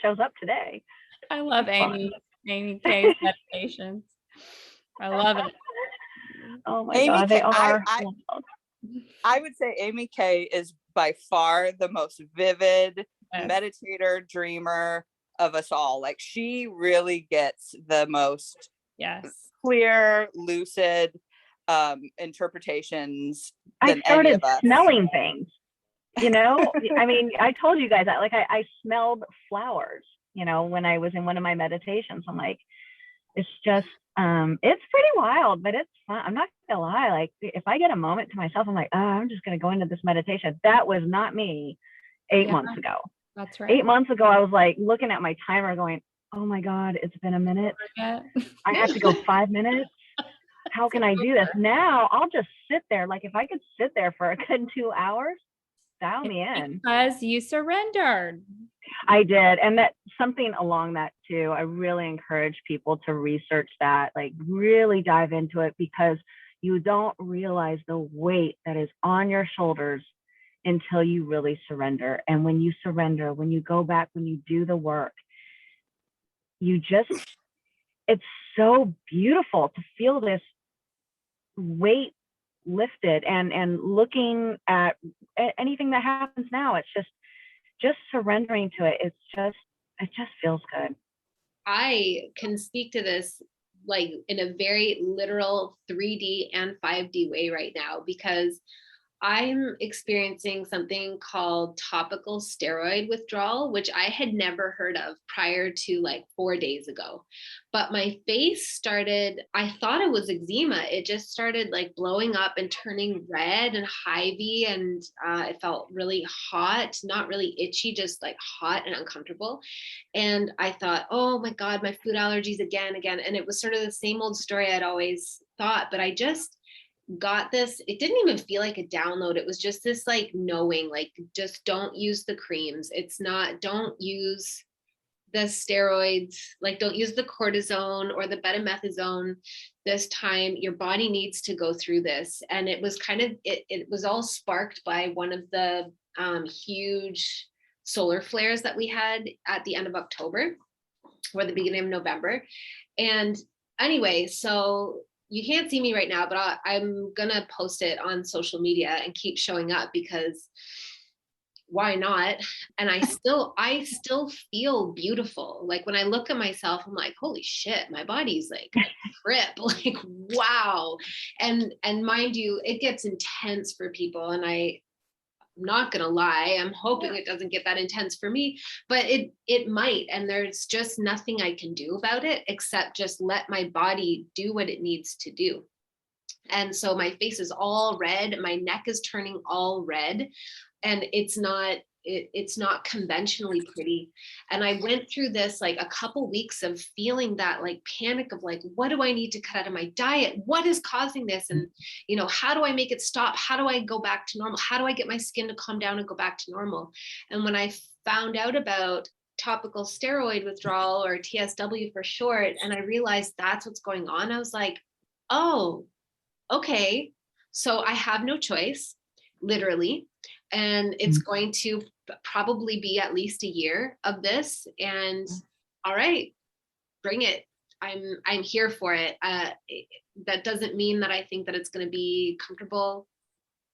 shows up today. I love Amy K's meditations. I love it. Oh my God, they are. I would say Amy K is by far the most vivid meditator, dreamer of us all. Like, she really gets the most clear, lucid interpretations than any of us. I started smelling things. I mean, I told you guys that, like, I smelled flowers, when I was in one of my meditations. I'm like, it's just, it's pretty wild, but it's fun. I'm not gonna lie. Like, if I get a moment to myself, I'm like, oh, I'm just gonna go into this meditation. That was not me 8 months ago. That's right. 8 months ago, I was like looking at my timer going, oh my God, it's been a minute. I have to go 5 minutes. How can I do this? Now I'll just sit there. Like, if I could sit there for a good 2 hours, dial me in. Because you surrendered. I did. And that's something along that too. I really encourage people to research that, like, really dive into it, because you don't realize the weight that is on your shoulders until you really surrender. And when you surrender, when you go back, when you do the work, it's so beautiful to feel this weight lifted, and looking at anything that happens now, it's just surrendering to it. It just feels good. I can speak to this like in a very literal 3D and 5D way right now, because I'm experiencing something called topical steroid withdrawal, which I had never heard of prior to like 4 days ago. But my face started, I thought it was eczema. It just started like blowing up and turning red and hivey. And it felt really hot, not really itchy, just like hot and uncomfortable. And I thought, oh my God, my food allergies again. And it was sort of the same old story I'd always thought, but I just got this, it didn't even feel like a download. It was just this like knowing, like, just don't use the creams. It's not, don't use the steroids, like don't use the cortisone or the betamethasone this time. Your body needs to go through this. And it was kind of, it was all sparked by one of the huge solar flares that we had at the end of October or the beginning of November. And anyway, so you can't see me right now, but I'm gonna post it on social media and keep showing up because why not? And I still feel beautiful. Like when I look at myself, I'm like, holy shit, my body's like a trip. Like, wow. And mind you, it gets intense for people. And I'm not gonna lie, I'm hoping it doesn't get that intense for me, but it might. And there's just nothing I can do about it except just let my body do what it needs to do. And so my face is all red, my neck is turning all red, and it's not conventionally pretty. And I went through this like a couple weeks of feeling that like panic of like, what do I need to cut out of my diet? What is causing this? And, you know, how do I make it stop? How do I go back to normal? How do I get my skin to calm down and go back to normal? And when I found out about topical steroid withdrawal, or TSW for short, and I realized that's what's going on, I was like, oh, okay. So I have no choice, literally. And it's going to probably be at least a year of this. And all right, bring it. I'm here for it. That doesn't mean that I think that it's going to be comfortable.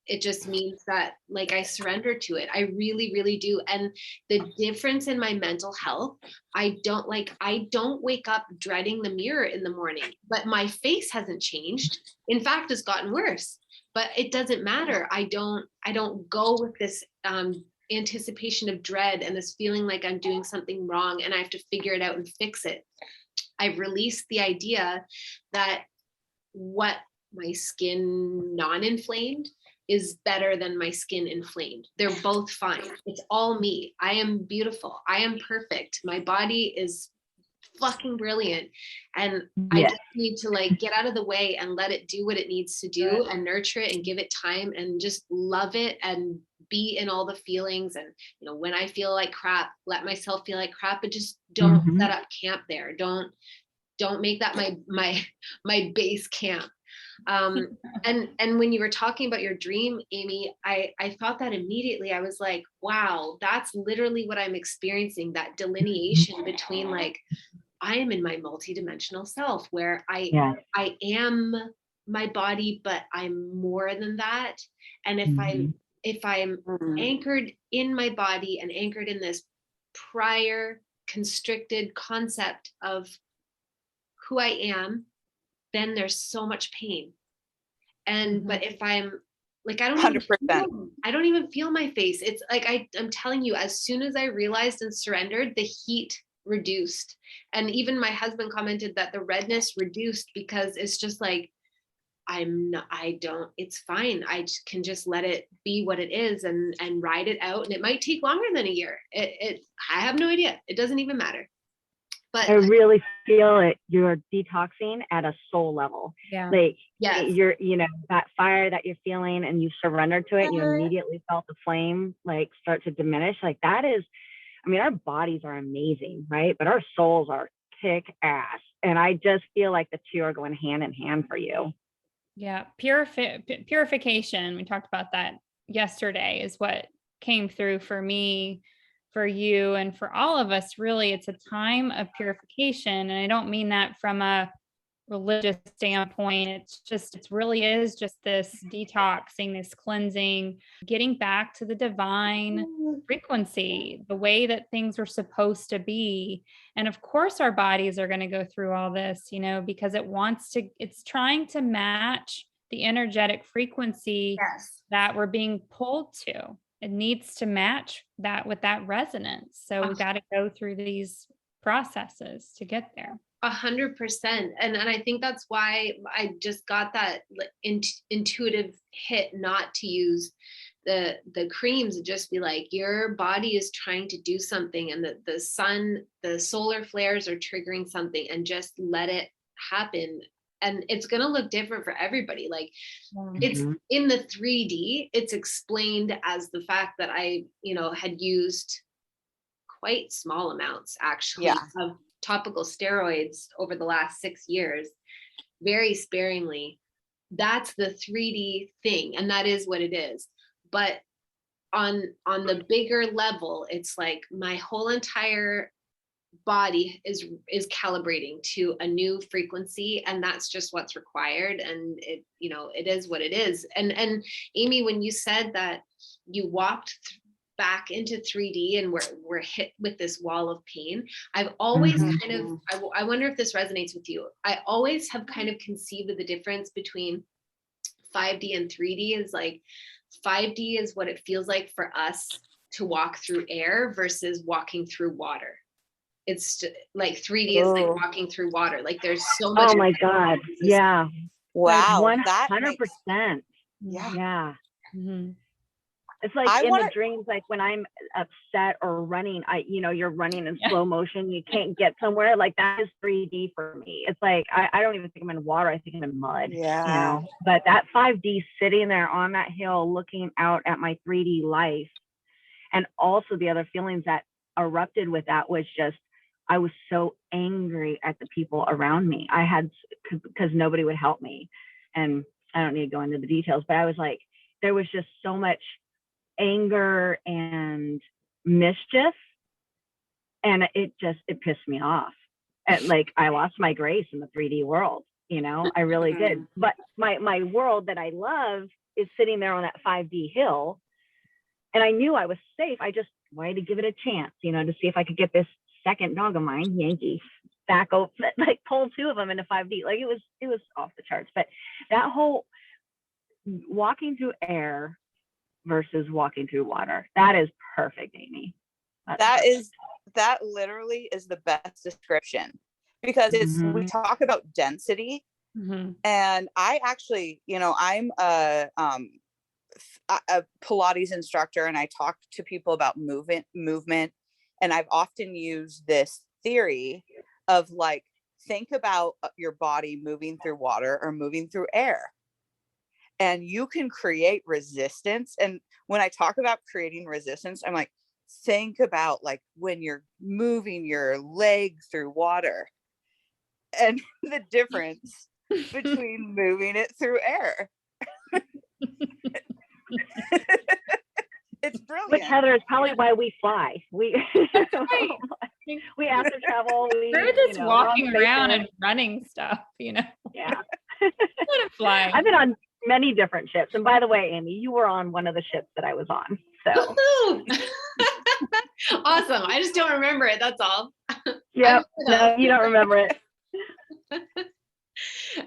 It just means that like I surrender to it. I really, really do. And the difference in my mental health, I don't wake up dreading the mirror in the morning, but my face hasn't changed. In fact, it's gotten worse. But it doesn't matter. I don't go with this anticipation of dread and this feeling like I'm doing something wrong and I have to figure it out and fix it. I've released the idea that what my skin non-inflamed is better than my skin inflamed. They're both fine. It's all me. I am beautiful. I am perfect. My body is fucking brilliant. And I just need to like get out of the way and let it do what it needs to do and nurture it and give it time and just love it and be in all the feelings. And, you know, when I feel like crap, let myself feel like crap, but just don't set up camp there. Don't make that my base camp. And when you were talking about your dream, Amy, I thought that immediately. I was like, wow, that's literally what I'm experiencing, that delineation between like, I am in my multidimensional self where I am my body, but I'm more than that. And if I'm anchored in my body and anchored in this prior constricted concept of who I am, then there's so much pain. And but if I'm like, I don't even feel my face. It's like I'm telling you, as soon as I realized and surrendered, the heat reduced. And even my husband commented that the redness reduced because it's just like, it's fine. I can just let it be what it is and ride it out. And it might take longer than a year. I have no idea. It doesn't even matter. But I really feel it. You're detoxing at a soul level. Yeah. Like you're, you know, that fire that you're feeling and you surrender to it, and you immediately felt the flame like start to diminish. Like that is, I mean, our bodies are amazing, right? But our souls are kick ass. And I just feel like the two are going hand in hand for you. Yeah. Purification. We talked about that yesterday is what came through for me, for you, and for all of us. Really, it's a time of purification. And I don't mean that from a religious standpoint. It really is just this detoxing, this cleansing, getting back to the divine frequency, the way that things were supposed to be. And of course, our bodies are going to go through all this, you know, because it's trying to match the energetic frequency Yes. that we're being pulled to. It needs to match that with that resonance. So we got to go through these processes to get there. 100%. And I think that's why I just got that intuitive hit not to use the creams, and just be like, your body is trying to do something, and the solar flares are triggering something, and just let it happen. And it's going to look different for everybody. Like it's in the 3D, it's explained as the fact that I, had used quite small amounts actually of topical steroids over the last 6 years, very sparingly. That's the 3D thing, and that is what it is. But on the bigger level, it's like my whole entire body is calibrating to a new frequency, and that's just what's required. And it is what it is. And Amy, when you said that you walked back into 3D and we're hit with this wall of pain, I've always kind of, I wonder if this resonates with you. I always have kind of conceived of the difference between 5D and 3D is like 5D is what it feels like for us to walk through air versus walking through water. It's like 3D is like walking through water. Like there's so much. Oh my God. Yeah. Wow. 100%. Yeah. Mm-hmm. It's like the dreams, like when I'm upset or running, you're running in slow motion, you can't get somewhere. Like that is 3D for me. It's like, I don't even think I'm in water. I think I'm in mud, but that 5D sitting there on that hill, looking out at my 3D life. And also the other feelings that erupted with that was just, I was so angry at the people around me. I had, because nobody would help me. And I don't need to go into the details, but I was like, there was just so much anger and mischief, and it pissed me off. And like I lost my grace in the 3D world, I really did. But my world that I love is sitting there on that 5D hill, and I knew I was safe. I just wanted to give it a chance, to see if I could get this second dog of mine, Yankee, back over, like pull 2 of them into 5D. Like it was off the charts. But that whole walking through air versus walking through water, that is perfect, Amy. That literally is the best description, because we talk about density, and I actually, I'm a Pilates instructor, and I talk to people about movement, and I've often used this theory of like, think about your body moving through water or moving through air. And you can create resistance. And when I talk about creating resistance, I'm like, think about like when you're moving your leg through water and the difference between moving it through air. It's brilliant. Which, Heather, is probably why we fly. We we have to travel. We're just walking around and running stuff, Yeah. Flying. I've been on many different ships. And by the way, Amy, you were on one of the ships that I was on. So awesome. I just don't remember it. That's all. Yeah. No, you don't remember it.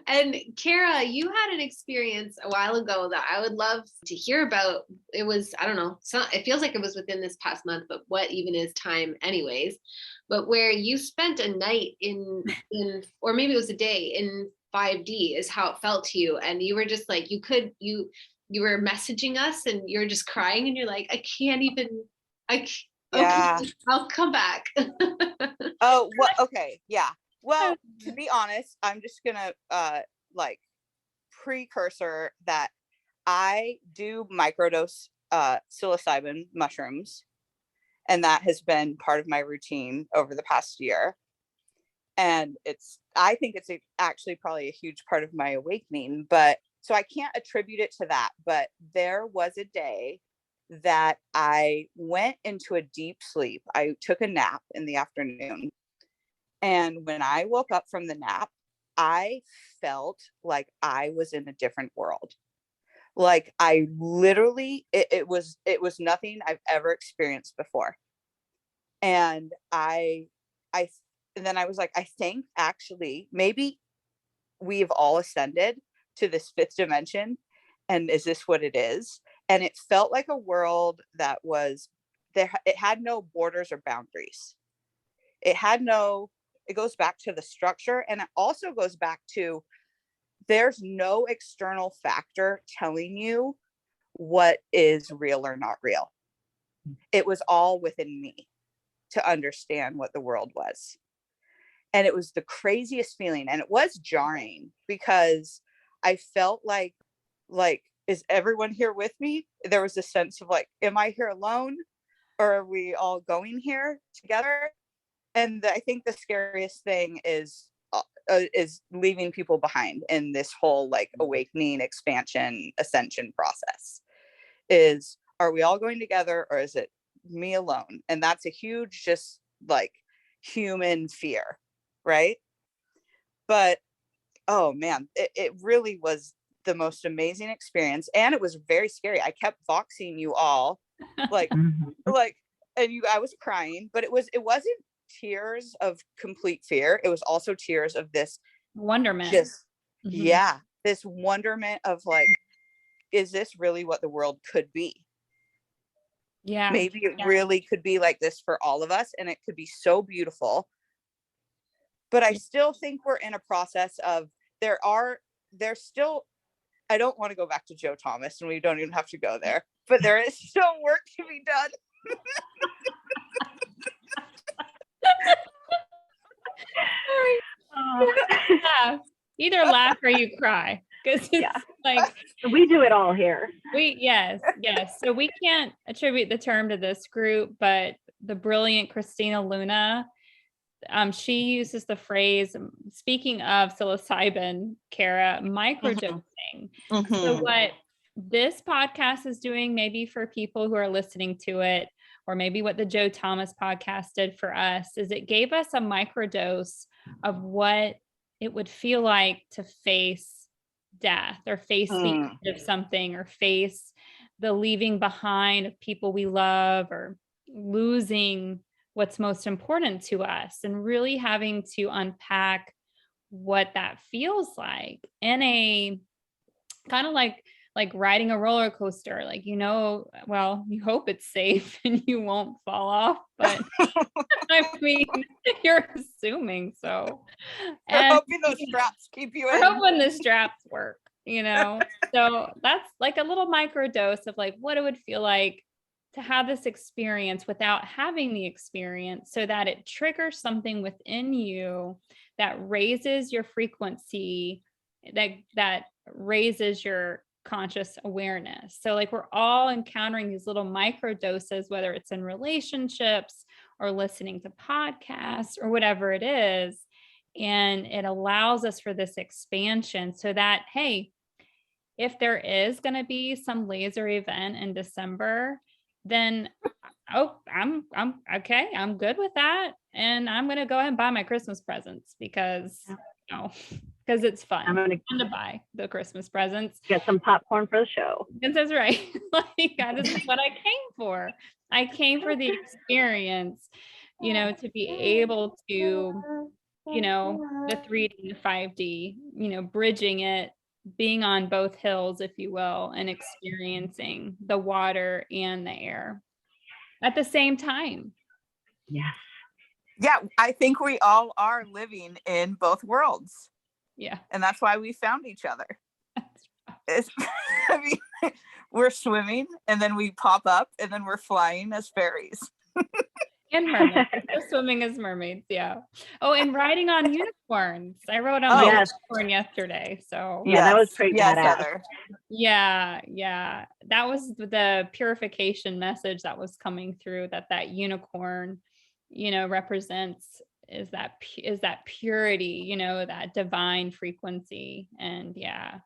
And Cara, you had an experience a while ago that I would love to hear about. It was, I don't know, it feels like it was within this past month, but what even is time anyways, but where you spent a night in, or maybe it was a day in 5D is how it felt to you. And you were just like, you were messaging us and you're just crying and you're like, okay, I'll come back. Oh, well, okay. Yeah. Well, to be honest, I'm just gonna like precursor that I do microdose psilocybin mushrooms, and that has been part of my routine over the past year. And I think it's actually probably a huge part of my awakening, but so I can't attribute it to that. But there was a day that I went into a deep sleep. I took a nap in the afternoon. And when I woke up from the nap, I felt like I was in a different world. Like I literally, it was nothing I've ever experienced before. And then I was like, I think actually maybe we've all ascended, to this fifth dimension? And is this what it is? And it felt like a world that was there. It had no borders or boundaries. It goes back to the structure. And it also goes back to, there's no external factor telling you what is real or not real. It was all within me to understand what the world was. And it was the craziest feeling. And it was jarring because I felt like, is everyone here with me? There was a sense of like, am I here alone? Or are we all going here together? And I think the scariest thing is leaving people behind in this whole like awakening, expansion, ascension process. Is, are we all going together, or is it me alone? And that's a huge, just like human fear, right? But oh man, it really was the most amazing experience, and it was very scary. I kept voxing you all, like, I was crying, but it wasn't tears of complete fear. It was also tears of this wonderment. Just this wonderment of like, is this really what the world could be? Yeah, maybe it really could be like this for all of us, and it could be so beautiful. But I still think we're in a process of there's still, I don't want to go back to Joe Thomas, and we don't even have to go there, but there is still work to be done. Yeah. Either laugh or you cry, because it's like we do it all here. Yes. So we can't attribute the term to this group, but the brilliant Christina Luna, she uses the phrase, speaking of psilocybin, Cara, microdosing. So what this podcast is doing, maybe for people who are listening to it, or maybe what the Joe Thomas podcast did for us, is it gave us a microdose of what it would feel like to face death, or face the end of something, or face the leaving behind of people we love, or losing what's most important to us, and really having to unpack what that feels like in a kind of like riding a roller coaster. Like, well, you hope it's safe and you won't fall off, but I mean, you're assuming so. And hoping those straps keep you in. Hoping the straps work, So that's like a little micro dose of like what it would feel like to have this experience without having the experience, so that it triggers something within you that raises your frequency, that raises your conscious awareness. So like we're all encountering these little micro doses, whether it's in relationships or listening to podcasts or whatever it is. And it allows us for this expansion, so that, hey, if there is going to be some laser event in December, then I'm okay. I'm good with that. And I'm going to go ahead and buy my Christmas presents because it's fun. I'm going to buy the Christmas presents. Get some popcorn for the show. That's right. Like, this is what I came for. I came for the experience, to be able to, the 3D, the 5D, bridging it, being on both hills, if you will, and experiencing the water and the air at the same time. Yes. Yeah, I think we all are living in both worlds. Yeah. And that's why we found each other. We're swimming, and then we pop up, and then we're flying as fairies. And mermaids. We're swimming as mermaids, yeah. Oh, and riding on unicorns. I rode on my unicorn yesterday. So that was pretty badass. Yeah. That was the purification message that was coming through, that unicorn, represents is that purity, that divine frequency. And yeah.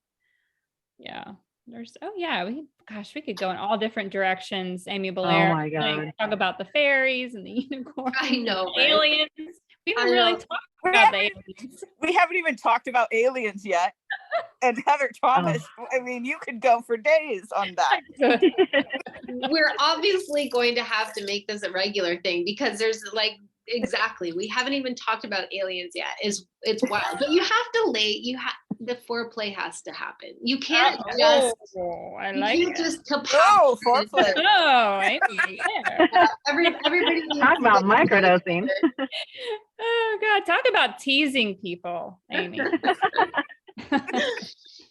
We could go in all different directions. Amy Belair. Oh my God. Talk about the fairies and the unicorns. I know, right? Aliens. We haven't really talked about the aliens. We haven't even talked about aliens yet. And Heather Thomas, I mean, you could go for days on that. We're obviously going to have to make this a regular thing, because there's we haven't even talked about aliens yet. It's wild, but you have to the foreplay has to happen. You can't just, I you like can't it. just Oh, foreplay. Oh, Amy, yeah. everybody needs Talk to about get microdosing. Oh God, talk about teasing people, Amy. Just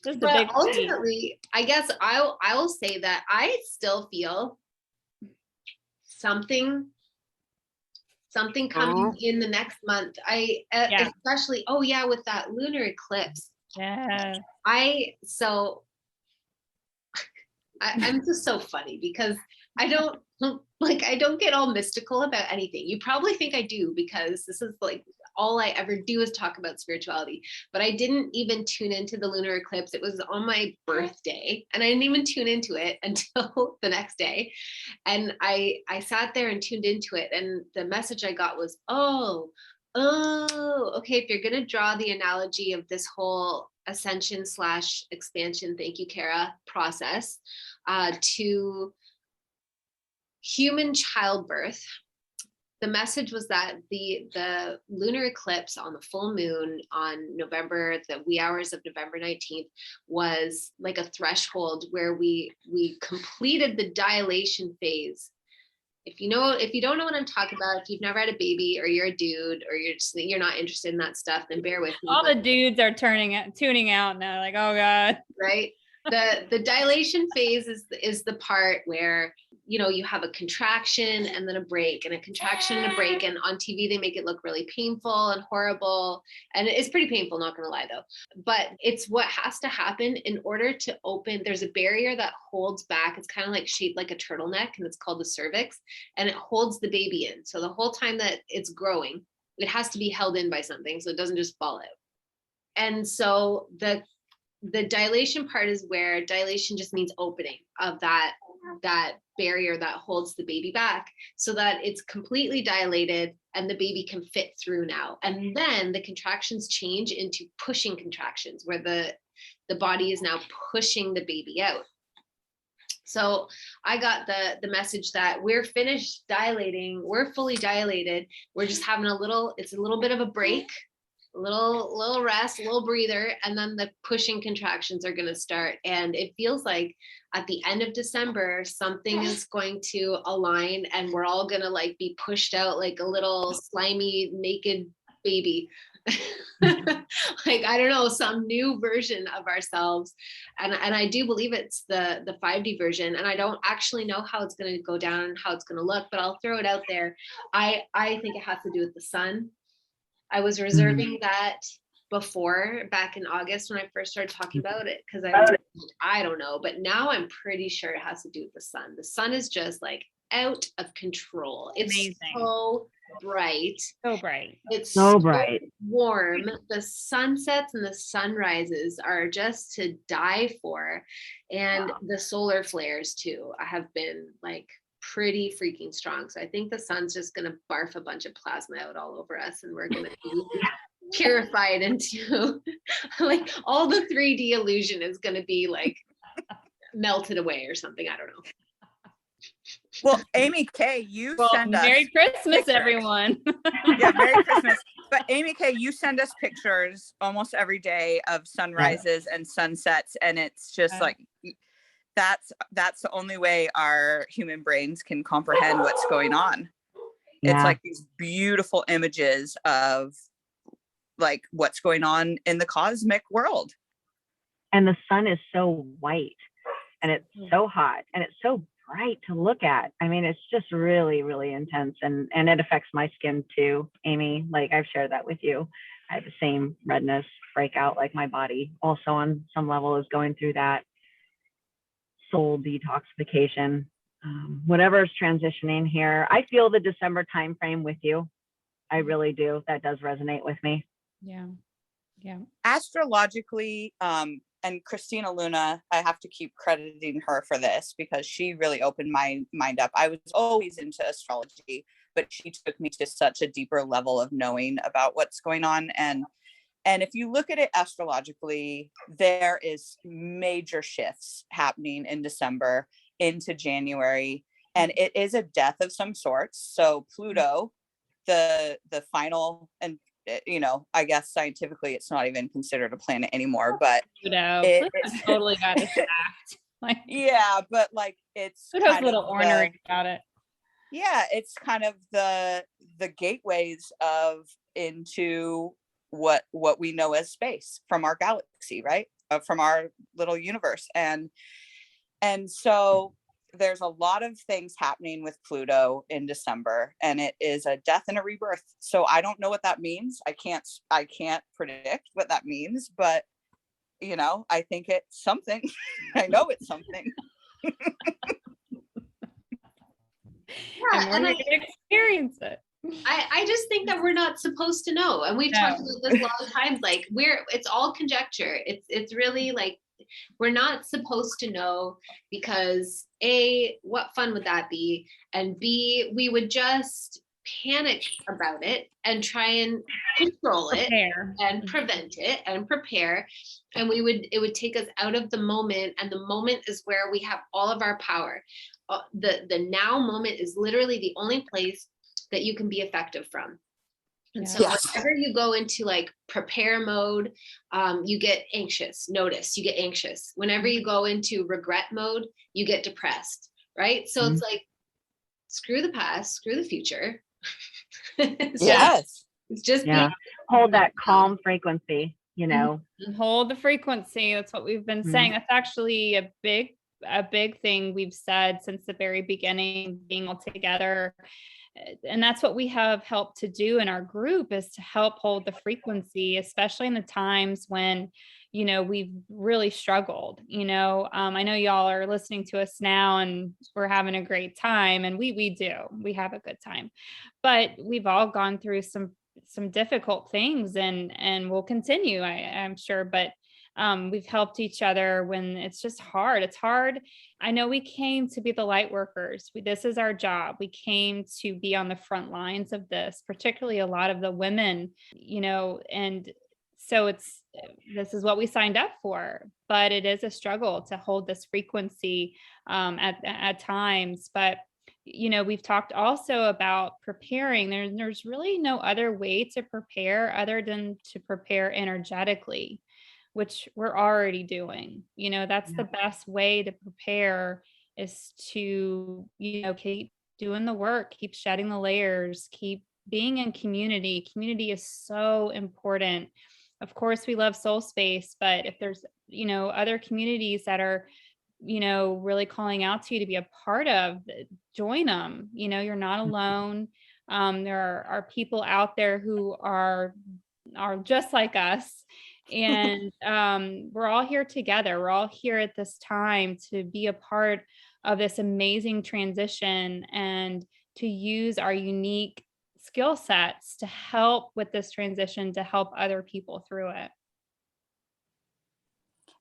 a But big tease. ultimately, I guess I will say that I still feel something coming in the next month. Yeah. Especially, oh yeah, with that lunar eclipse. Yeah. I'm just so funny because I don't get all mystical about anything. You probably think I do because this is like all I ever do is talk about spirituality, but I didn't even tune into the lunar eclipse. It was on my birthday and I didn't even tune into it until the next day. And I sat there and tuned into it. And the message I got was, oh, okay. If you're going to draw the analogy of this whole ascension / expansion, thank you, Cara, process to human childbirth, the message was that the lunar eclipse on the full moon on the wee hours of November 19th was like a threshold where we completed the dilation phase. If you don't know what I'm talking about, if you've never had a baby or you're a dude or you're not interested in that stuff, then bear with me. All the dudes are tuning out now, like, oh God. Right. The dilation phase is the part where, you have a contraction and then a break and a contraction and a break. And on TV, they make it look really painful and horrible. And it's pretty painful, not going to lie though. But it's what has to happen in order to open. There's a barrier that holds back. It's kind of like shaped like a turtleneck and it's called the cervix and it holds the baby in. So the whole time that it's growing, it has to be held in by something so it doesn't just fall out. And so the dilation part is where dilation just means opening of that barrier that holds the baby back so that it's completely dilated and the baby can fit through now. And then the contractions change into pushing contractions where the body is now pushing the baby out. So I got the message that we're finished dilating, we're fully dilated, we're just having it's a little bit of a break, a little rest, a little breather, and then the pushing contractions are going to start. And it feels like at the end of December, something is going to align and we're all going to like be pushed out like a little slimy, naked baby. Like, I don't know, some new version of ourselves. And I do believe it's the 5D version. And I don't actually know how it's going to go down and how it's going to look, but I'll throw it out there. I think it has to do with the sun. I was reserving that before back in August when I first started talking about it because I don't know, but now I'm pretty sure it has to do with the sun. The sun is just like out of control. It's amazing. So bright. So bright. It's so bright. Warm. The sunsets and the sunrises are just to die for. And the solar flares too have been like pretty freaking strong. So I think the sun's just going to barf a bunch of plasma out all over us and we're going to be purified into like all the 3D illusion is going to be like melted away or something. I don't know. Well, Amy K, send us Merry Christmas, pictures. Everyone. Yeah, Merry Christmas. But Amy K, you send us pictures almost every day of sunrises and sunsets, and it's just like that's the only way our human brains can comprehend what's going on. It's like these beautiful images of like what's going on in the cosmic world. And the sun is so white and it's so hot and it's so bright to look at. I mean, it's just really, really intense. And it affects my skin too, Amy. Like I've shared that with you. I have the same redness breakout, like my body also on some level is going through that soul detoxification. Whatever is transitioning here. I feel the December timeframe with you. I really do. That does resonate with me. Yeah. Astrologically, and Christina Luna, I have to keep crediting her for this because she really opened my mind up. I was always into astrology, but she took me to such a deeper level of knowing about what's going on. And if you look at it astrologically, there is major shifts happening in December into January, and it is a death of some sorts. So Pluto, the final, and I guess scientifically it's not even considered a planet anymore, but Pluto. it's Totally got a shaft. Like, yeah, but like it's Pluto's kind little of ornery about it. yeah, it's kind of the gateways into what we know as space from our galaxy, right? From our little universe. And so there's a lot of things happening with Pluto in December, and it is a death and a rebirth. So I don't know what that means. I can't predict what that means, but I think it's something. I know it's something. And we're here to experience it. I just think that we're not supposed to know. And we've talked about this a lot of times, like it's all conjecture. It's really like, we're not supposed to know because A, what fun would that be? And B, we would just panic about it and try and control it and prevent it and prepare. And it would take us out of the moment. And the moment is where we have all of our power. The now moment is literally the only place that you can be effective from. And so whenever you go into like prepare mode, you get anxious. Notice you get anxious. Whenever you go into regret mode, you get depressed, right? So it's like, screw the past, screw the future. It's just hold that calm frequency, Hold the frequency. That's what we've been saying. That's actually a big thing we've said since the very beginning, being all together. And that's what we have helped to do in our group, is to help hold the frequency, especially in the times when, we've really struggled. I know y'all are listening to us now and we're having a great time, and we have a good time, but we've all gone through some difficult things, and we'll continue, I'm sure, but we've helped each other when it's just hard. It's hard. I know we came to be the light workers. This is our job. We came to be on the front lines of this, particularly a lot of the women, and so this is what we signed up for, but it is a struggle to hold this frequency at times. But we've talked also about preparing. There's really no other way to prepare other than to prepare energetically, which we're already doing. That's the best way to prepare, is to, keep doing the work, keep shedding the layers, keep being in community. Community is so important. Of course, we love Soul Space, but if there's, other communities that are, really calling out to you to be a part of, join them. You're not alone. There are people out there who are just like us. And we're all here together. We're all here at this time to be a part of this amazing transition and to use our unique skill sets to help with this transition, to help other people through it.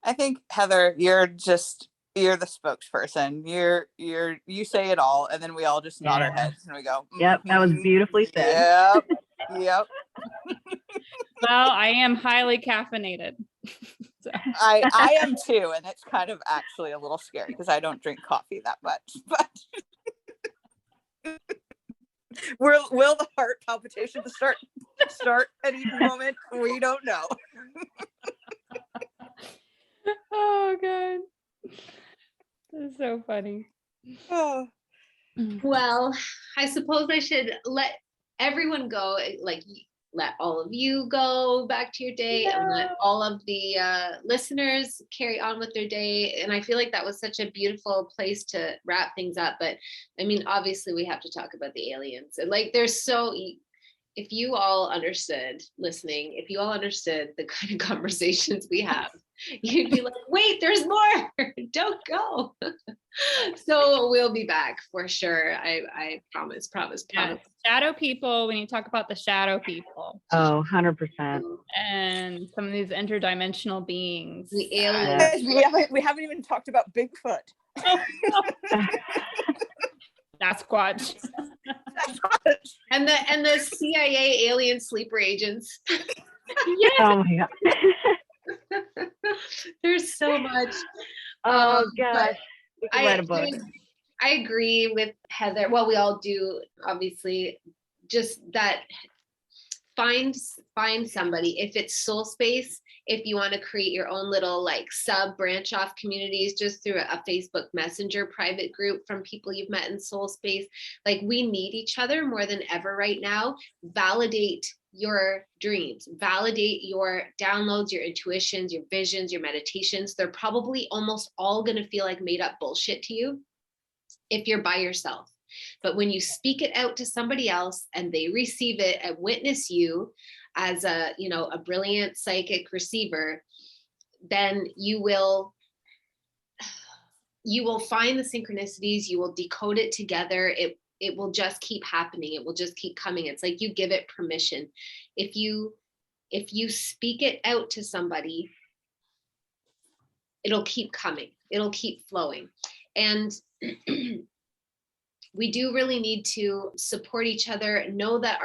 I think, Heather, you're the spokesperson. You say it all, and then we all just nod our heads and we go, Yep, that was beautifully said. Yep. Well, I am highly caffeinated. So. I am too, and it's kind of actually a little scary because I don't drink coffee that much. But will the heart palpitations start at any moment? We don't know. Oh God, that's so funny. Oh. Well, I suppose I should let everyone go, like let all of you go back to your day and let all of the listeners carry on with their day. And I feel like that was such a beautiful place to wrap things up. But I mean, obviously we have to talk about the aliens, and like if you all understood the kind of conversations we have, you'd be like, wait, there's more, don't go. So we'll be back for sure. I promise. Yeah. Shadow people, when you talk about the shadow people. Oh, 100%. And some of these interdimensional beings. The aliens. We haven't even talked about Bigfoot. Sasquatch. And the CIA alien sleeper agents. Yeah. Oh my God. There's so much. Oh gosh. We could write a book. I agree with Heather. Well, we all do, obviously, just that find somebody. If it's soul space, if you want to create your own little like sub branch off communities just through a Facebook Messenger private group from people you've met in soul space, like we need each other more than ever right now. Validate your dreams, validate your downloads, your intuitions, your visions, your meditations. They're probably almost all going to feel like made up bullshit to you if you're by yourself. But when you speak it out to somebody else and they receive it and witness you as a brilliant psychic receiver, then you will find the synchronicities, you will decode it together. It will just keep happening. It will just keep coming. It's like you give it permission. If you speak it out to somebody, it'll keep coming. It'll keep flowing. And we do really need to support each other. Know that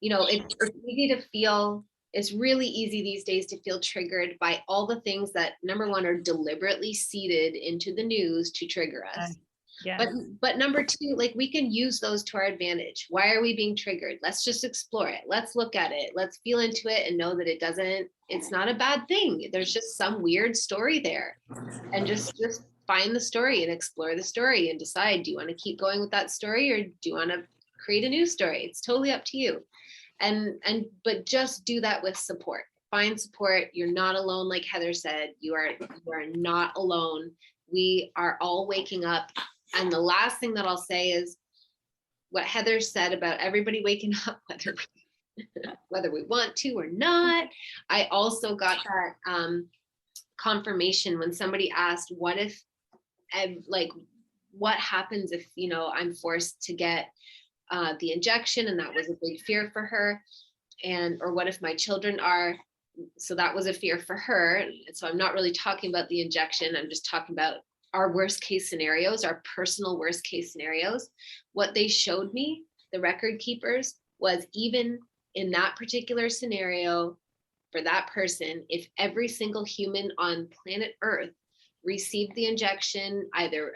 it's easy to feel, it's really easy these days to feel triggered by all the things that, number one, are deliberately seeded into the news to trigger us. Yes. But number two, like we can use those to our advantage. Why are we being triggered? Let's just explore it. Let's look at it. Let's feel into it and know that it's not a bad thing. There's just some weird story there. And just find the story and explore the story and decide, do you want to keep going with that story or do you want to create a new story? It's totally up to you. But just do that with support. Find support. You're not alone. Like Heather said, you are not alone. We are all waking up. And the last thing that I'll say is what Heather said about everybody waking up, whether we want to or not. I also got that confirmation when somebody asked, what happens if, I'm forced to get the injection, and that was a big fear for her, or what if my children are, so that was a fear for her. And so I'm not really talking about the injection. I'm just talking about our worst case scenarios, our personal worst case scenarios. What they showed me, the record keepers, was even in that particular scenario for that person, if every single human on planet Earth received the injection either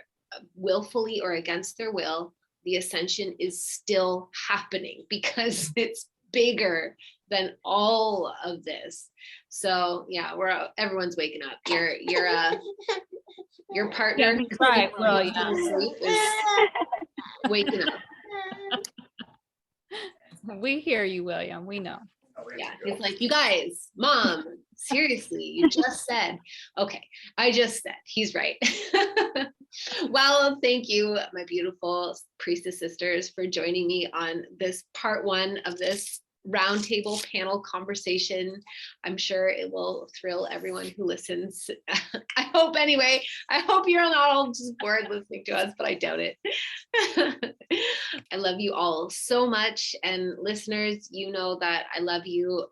willfully or against their will, the ascension is still happening because it's bigger than all of this. So yeah, everyone's waking up. Your partner right, is waking up. We hear you, William. We know. Yeah, it's like, you guys, mom, seriously, you just said. Okay, I just said. He's right. Well, thank you, my beautiful priestess sisters, for joining me on this part one of this roundtable panel conversation. I'm sure it will thrill everyone who listens. I hope anyway. I hope you're not all just bored listening to us, but I doubt it. I love you all so much. And listeners, you know that I love you.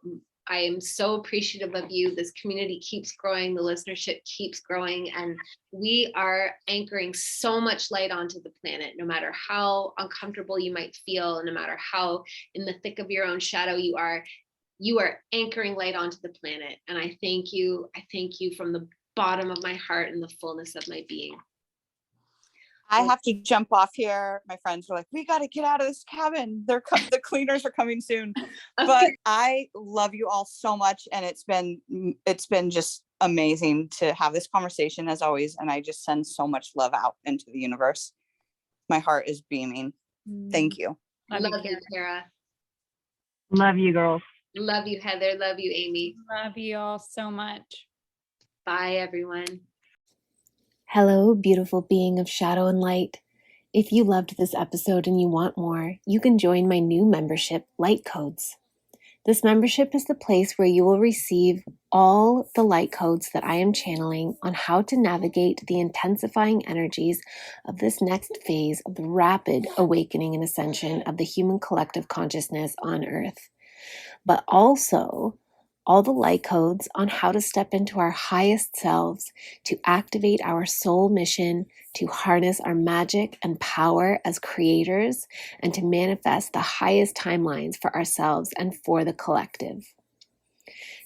I am so appreciative of you. This community keeps growing. The listenership keeps growing. And we are anchoring so much light onto the planet, no matter how uncomfortable you might feel, no matter how in the thick of your own shadow you are anchoring light onto the planet. And I thank you. I thank you from the bottom of my heart and the fullness of my being. I have to jump off here. My friends were like, we got to get out of this cabin. The cleaners are coming soon. But I love you all so much. And it's been just amazing to have this conversation as always. And I just send so much love out into the universe. My heart is beaming. Thank you. Love you, Cara. Love you, girls. Love you, Heather. Love you, Amy. Love you all so much. Bye, everyone. Hello, beautiful being of shadow and light. If you loved this episode and you want more, you can join my new membership, Light Codes. This membership is the place where you will receive all the light codes that I am channeling on how to navigate the intensifying energies of this next phase of the rapid awakening and ascension of the human collective consciousness on Earth. But also all the light codes on how to step into our highest selves, to activate our soul mission, to harness our magic and power as creators, and to manifest the highest timelines for ourselves and for the collective.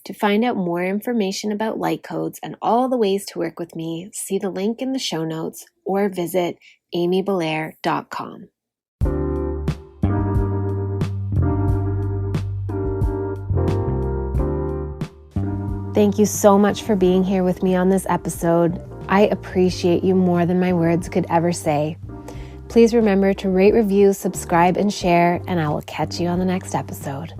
To find out more information about light codes and all the ways to work with me, see the link in the show notes or visit amybelair.com. Thank you so much for being here with me on this episode. I appreciate you more than my words could ever say. Please remember to rate, review, subscribe, and share, and I will catch you on the next episode.